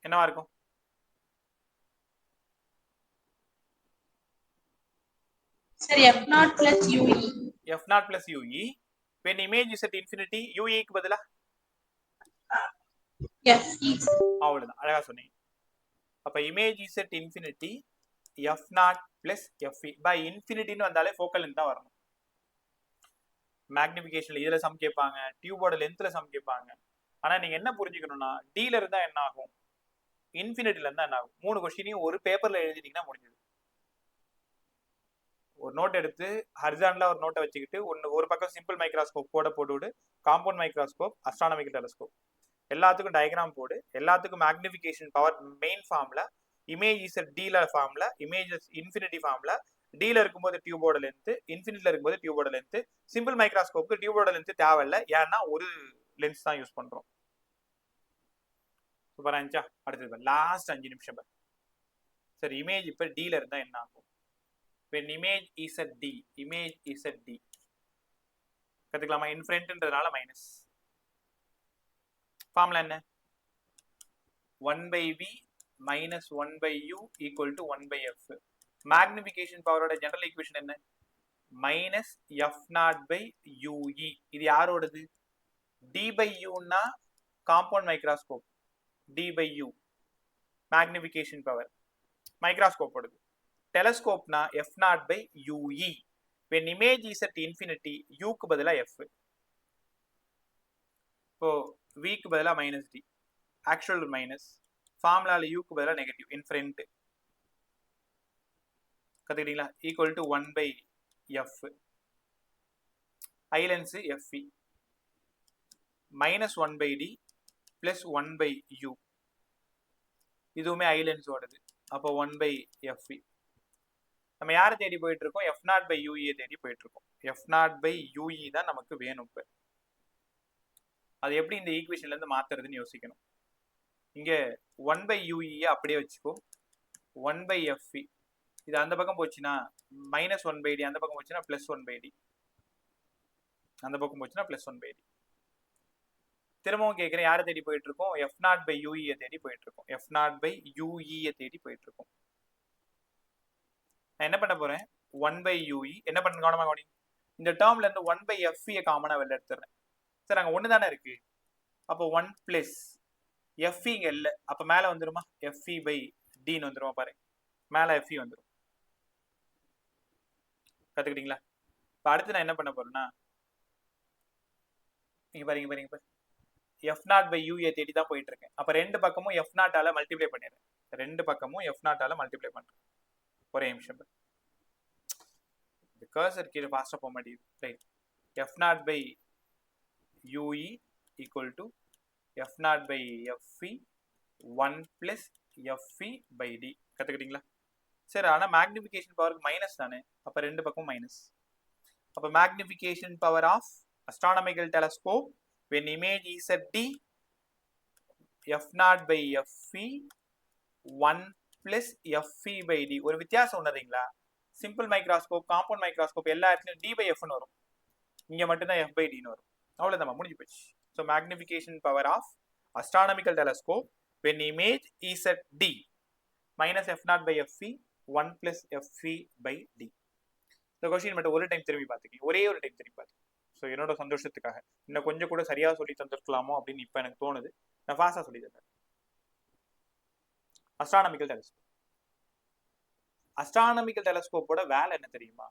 Speaker 1: என்னவா இருக்கும்?
Speaker 2: சரி, F0 plus UE.
Speaker 1: F0 plus UE. When image is at infinity, UE க்கு பதிலா
Speaker 2: FE.
Speaker 1: அவ்வளவுதான். அழகா சொன்னீங்க. அப்ப image is at infinity, F0 plus FE. by infinity-ன்னு வந்தாலே ஃபோக்கல் லென்த் தான் வரணும். மேக்னிஃபிகேஷன்ல இதுல சம் கேட்பாங்க, டியூபோட லென்த்ல சம் கேட்பாங்க. ஆனா நீங்க என்ன புரிஞ்சுக்கணும்னா டீல இருந்தா என்ன ஆகும், இன்ஃபினிட்டில இருந்தா என்ன ஆகும். 3 கொஸ்டினையும் ஒரு பேப்பர்ல எழுதிட்டீங்கன்னா முடிஞ்சது. ஒரு நோட் எடுத்து ஹரிசாண்டலா ஒரு நோட்டை வச்சுக்கிட்டு ஒரு பக்கம் சிம்பிள் மைக்ரோஸ்கோப் போட்டு விடு, காம்பவுண்ட் மைக்ரோஸ்கோப், அஸ்ட்ரானமிக்கல் டெலஸ்கோப், எல்லாத்துக்கும் டயக்ராம் போடு, எல்லாத்துக்கும் மேக்னிஃபிகேஷன் பவர் மெயின் ஃபார்ம்ல, இமேஜ் இஸ் டீல ஃபார்ம்ல, இமேஜ் இன்ஃபினிட்டி ஃபார்ம்ல, டீல இருக்கும்போது டியூபோட லென்த், இன்ஃபினிட்டில இருக்கும்போது டியூபோட லென்த். சிம்பிள் மைக்ரோஸ்கோப்க்கு டியூபோட லென்த் தேவையில்லை, ஏன்னா ஒரு லென்ஸ் தான் யூஸ் பண்றோம். சூப்பரா இருந்துச்சா? அடுத்தது லாஸ்ட் 5 நிமிஷம். சரி, இமேஜ் இப்ப டீல இருந்தா என்ன ஆகும்? When image is at D, image is at D. கத்துக்கலாமா? இன்ஃபினிட்ன்றதுனால மைனஸ். ஃபார்முலா என்ன? 1/v minus 1/u equal to 1/f. Magnification பவரோட ஜெனரல் ஈக்குவேஷன் என்ன? Minus F not by U E. இது யாரோடது? டி பை யூன்னா compound microscope, D by U magnification power மைக்ராஸ்கோப்போடது. டெலஸ்கோப்னா F not by U E. when image is at infinity u க்கு பதிலா f, இப்போ v க்கு பதிலா மைனஸ் டி, ஆக்சுவல் மைனஸ், ஃபார்முலால u க்கு பதிலா நெகட்டிவ் இன்ஃபினிட். கத்துக்கிட்டீங்களா? Equal to 1/f eye lens F E minus 1/d plus 1/u. இதுவுமே ஐ லென்ஸோடது. அப்போ 1/fe. நம்ம யாரை தேடி போயிட்டு இருக்கோம்? எஃப் நாட் பை யூஇ தேடி போயிட்டு இருக்கோம். எஃப் நாட் பை யூஇ தான் நமக்கு வேணும். இப்போ அது எப்படி இந்த ஈக்குவேஷன்ல இருந்து மாத்துறதுன்னு யோசிக்கணும். இங்க 1/ue அப்படியே வச்சுக்கோ. 1/fe இது அந்த பக்கம் போச்சுன்னா மைனஸ் 1/d, அந்த பக்கம் போச்சுன்னா பிளஸ் 1/d, அந்த பக்கம் போச்சுன்னா பிளஸ் 1/d. திரும்பவும் கேட்கிறேன், யாரை தேடி போயிட்டு இருக்கோம்? எஃப் நாட் பை யூஇ தேடி போயிட்டு இருக்கோம். எஃப் நாட் பை யூஇ தேடி போயிட்டு இருக்கோம். நான் என்ன பண்ண போறேன்? 1/ue என்ன பண்ண கவனமா கவனி. இந்த டேர்ம்ல இருந்து 1/fe காமனா வெளில எடுத்துறேன். சார் அங்க ஒண்ணு தானே இருக்கு. அப்போ 1 பிளஸ் fe இங்க இல்ல. அப்ப மேல வந்துருமா? fe பை dன்னு வந்துருமா பாரு. மேல fe வந்துரும். கத்துக்கிட்டீங்களா? இப்ப அடுத்து நான் என்ன பண்ண போறேன்னா, இங்க பாருங்க எஃப் நாட் பை யூஏ தேடி தான் போயிட்டு இருக்கேன். அப்ப ரெண்டு பக்கமும் எஃப் நாட்டால மல்டிப்ளை பண்ணிடுறேன். ரெண்டு பக்கமும் எஃப் நாட்டால மல்டிப்ளை பண்றேன். ஒரே நிமிஷம். இந்த கர்சர் கீழே ஃபாஸ்டா போக மாட்டேங்குது. Right. F not by U E equal to F not by FE 1 plus F E by D. கத்துக்கிட்டீங்களா? சரி, ஆனா மேக்னிஃபிகேஷன் பவருக்கு மைனஸ் தானே. அப்ப ரெண்டு பக்கம் மைனஸ். அப்ப magnification power of astronomical telescope when image is at d, f naught by fe 1 plus fe by d. ஒரு வித்தியாசம் உணர்றீங்களா? சிம்பிள் மைக்ராஸ்கோப், காம்பவுண்ட் மைக்ராஸ்கோப் எல்லா இடத்துலயும் d by f ன்னு வரும். இங்க மட்டும் தான் f by d ன்னு வரும். அவ்வளவுதான், முடிஞ்சு போச்சு. So magnification power of astronomical telescope when image is at d minus f naught by fe 1 plus fe by d. இந்த क्वेश्चन மட்டும் ஒரு டைம் திரும்பி பார்த்துக்கீங்க. ஒரே ஒரு டைம் திரும்பி பார்த்துக்கீங்க. ஸோ என்னோட சந்தோஷத்துக்காக இன்னும் கொஞ்சம் கூட சரியா சொல்லி தந்திருக்கலாமோ அப்படின்னு இப்ப எனக்கு தோணுது. நான் ஃபாஸ்டா சொல்லி தந்தேன். Astronomical telescope. அஸ்ட்ரானமிக்கல் டெலஸ்கோப்போட வேலை என்ன தெரியுமா?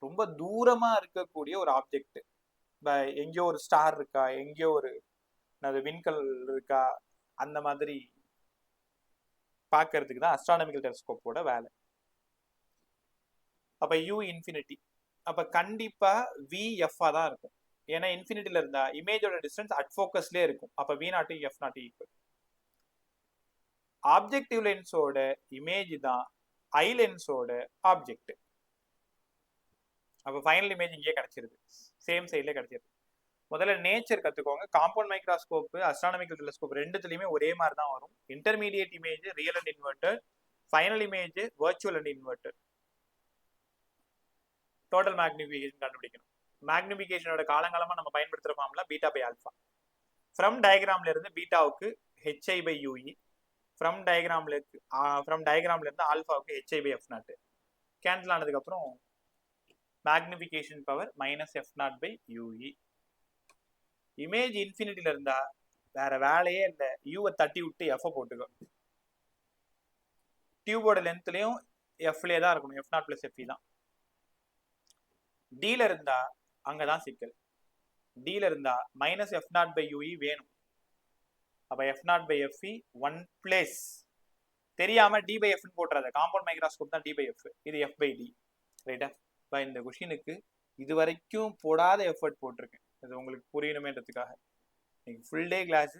Speaker 1: ரொம்ப தூரமா இருக்கக்கூடிய ஒரு ஆப்ஜெக்ட், எங்கேயோ ஒரு ஸ்டார் இருக்கா, எங்கேயோ ஒரு விண்கல் இருக்கா, அந்த மாதிரி பார்க்கறதுக்கு தான் அஸ்ட்ரானமிக்கல் டெலஸ்கோப்போட வேலை. அப்ப யூ இன்ஃபினிட்டி, அப்ப கண்டிப்பா விஎஃப் தான் இருக்கும். ஏன்னா இன்ஃபினிட்டில இருந்தா இமேஜோட டிஸ்டன்ஸ் அட் ஃபோக்கஸ்லயே இருக்கும். அப்ப V nought F nought equal. Objective லென்ஸோட இமேஜ் தான் ஐ லென்ஸோட ஆப்ஜெக்ட். அப்ப ஃபைனல் இமேஜ் இங்கே கிடைச்சிருது, சேம் சைட்ல கிடைச்சிருது. முதல்ல நேச்சர் கத்துக்கோங்க. காம்பவுண்ட் மைக்ராஸ்கோப், அஸ்ட்ரானமிக்கல் டெலஸ்கோப் ரெண்டுத்துலயுமே ஒரே மாதிரி தான் வரும். Intermediate image real and inverted, final image virtual and inverted. Total magnification கண்டுபிடிக்கணும். மேக்னிஃபிகேஷனோட காலங்காலமா நம்ம பயன்படுத்துற formula beta by alpha. From டயக்ராம்ல இருந்து பீட்டாவுக்கு ஹெச்ஐ பை யூஇ, ஃப்ரம் டயக்ராம்ல இருந்து ஆல்பாவுக்கு H I by F nought. Cancel ஆனதுக்கு அப்புறம் magnification power minus F not by U E. Image இன்ஃபினிட்டில இருந்தா வேற வேலையே இல்லை, யூவை தட்டி விட்டு எஃப் போட்டுக்கோ. டியூபோட லென்த்லயும் எஃப்லேயே தான் இருக்கணும், எஃப் நாட் பிளஸ் எஃப்இ தான். டீல இருந்தா அங்கதான் சிக்கல். டீல இருந்தா minus F not by UE வேணும். அப்ப F not by FE 1 plus தெரியாம டி பை எஃப்னு போட்டுறாத. காம்பவுண்ட் மைக்ராஸ்கோப் தான் டி பை எஃப், இது எஃப் பை டி. ரைட்டா? இப்போ இந்த கொஷினுக்கு இது வரைக்கும் போடாத எஃபர்ட் போட்டிருக்கேன், இது உங்களுக்கு புரியணுமேன்றதுக்காக. இன்னைக்கு ஃபுல் டே கிளாஸ்,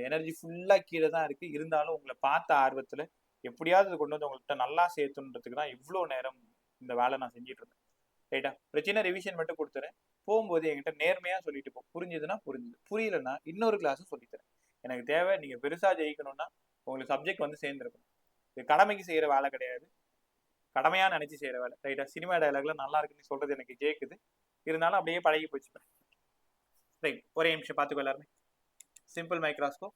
Speaker 1: எனர்ஜி ஃபுல்லா கீழே தான் இருக்கு. இருந்தாலும் உங்களை பார்த்த ஆர்வத்துல எப்படியாவது கொண்டு வந்து உங்கள்கிட்ட நல்லா சேர்த்துன்றதுக்கு தான் இவ்வளோ நேரம் இந்த வேலை நான் செஞ்சுட்டு இருந்தேன். ரைட்டா? பிரச்சனை ரிவிஷன் மட்டும் கொடுத்துறேன். போகும்போது என்கிட்ட நேர்மையா சொல்லிட்டு போ. புரிஞ்சதுன்னா புரிஞ்சுது, புரியலன்னா இன்னொரு கிளாஸும் சொல்லித்தரேன். எனக்கு தேவை நீங்க பெருசா ஜெயிக்கணும்னா உங்களுக்கு சப்ஜெக்ட் வந்து சேர்ந்துருக்கணும். இது கடமைக்கு செய்யற வேலை கிடையாது, கடமையா நினைச்சு செய்யற வேலை. ரைட்டா? சினிமா டயலாக்ல நல்லா இருக்குன்னு சொல்றது எனக்கு கேட்குது, இருந்தாலும் அப்படியே பழகி போச்சு. ரைட், ஒரே நிமிஷம் பார்த்துக்கோ எல்லாருமே. Simple microscope,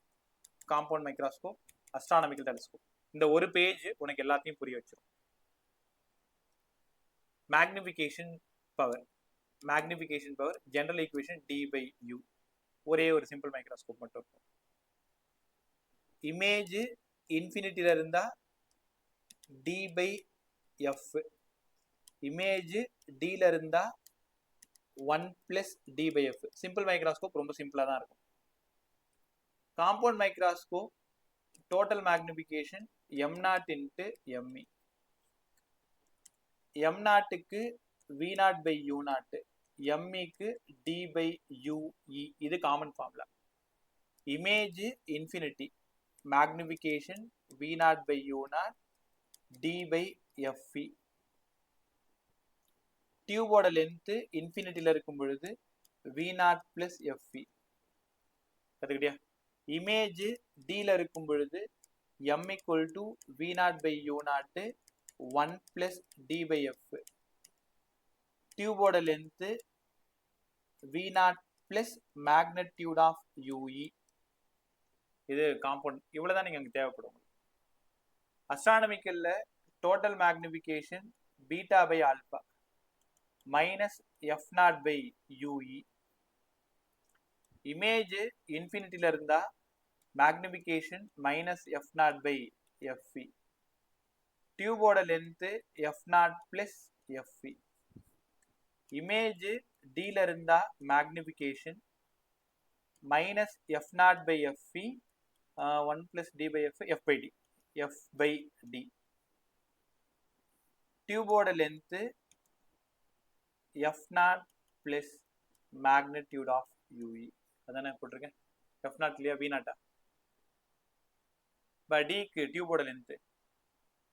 Speaker 1: compound microscope, astronomical telescope, இந்த ஒரு பேஜ் உனக்கு எல்லாத்தையும் புரிய வச்சிடும். Magnification power, magnification power general equation d/u, ஒரே ஒரு சிம்பிள் மைக்ராஸ்கோப் மட்டும் இருக்கும். இமேஜ் இன்ஃபினிட்டில இருந்தா d/f, இமேஜ் dல இருந்தா 1 + d/f. சிம்பிள் மைக்ராஸ்கோப் ரொம்ப சிம்பிளா தான் இருக்கும். Compound microscope total magnification m0 × me, m0க்கு v0/u0, me-க்கு d/ue, இது காமன் ஃபார்முலா. இமேஜ் இன்ஃபினிட்டி, மேக்னிஃபிகேஷன் v0/u0 d/fe. டியூபோட லென்த் இன்ஃபினிட்டில இருக்கும் பொழுது v0 + fe. கத்துக்கிட்டியா? இமேஜ் dல இருக்கும் பொழுது m = v0/u0 1 + d/f. டியூபோட length v0 + magnitude of ue. இது காம்பவுண்ட். இவ்வளவுதான் நீங்க அங்க தேவைப்படும். அஸ்ட்ரானமிக்கல்ல டோட்டல் மேக்னிஃபிகேஷன் β/α -f0/ue. இமேஜ் இன்ஃபினிட்டில இருந்தா மேக்னிஃபிகேஷன் -f0/fe. டியூபோட லென்த் f0 + fe. இமேஜ் dல இருந்தா மேக்னிஃபிகேஷன் -f0/fe 1 + d/f f/d. டியூபோட length f0 + magnitude of ue. அதானே போட்டிருக்கேன். f0 இல்லையா, v0. d-க்கு டியூபோட லென்த்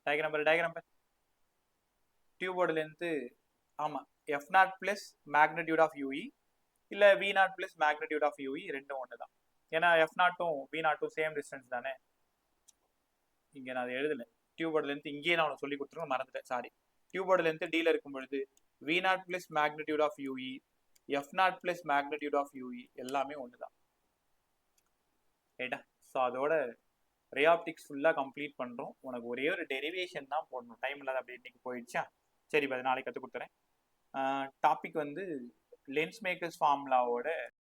Speaker 1: டயக்ராம் பாரு. டியூபோட லென்த் ஆமா f0 + magnitude of ue இல்ல v0 + magnitude of ue, ரெண்டும் ஒண்ணுதான். ஏன்னா f0ம் v0ம் சேம் டிஸ்டன்ஸ் தானே. இங்க நான் அதை எழுதல. டியூபோட லென்த் இங்கேயே நான் உனக்கு சொல்லி கொடுத்துருக்கேன், மறந்துட்டேன், சாரி. டியூபோட லென்த் dல இருக்கும் பொழுது v0 + magnitude of ue, f0 + magnitude of ue எல்லாமே ஒண்ணுதான். ரைட்டா? ஸோ அதோட ரே ஆப்டிக்ஸ் ஃபுல்லா கம்ப்ளீட் பண்றோம். உனக்கு ஒரே ஒரு டெரிவேஷன் தான் போடணும். டைம் இல்லாத அப்படி இன்னைக்கு போயிடுச்சா? சரி, நாளைக்கு கற்றுக் கொடுத்துறேன். டாபிக் வந்து லென்ஸ் மேக்கர்ஸ் ஃபார்முலாவோட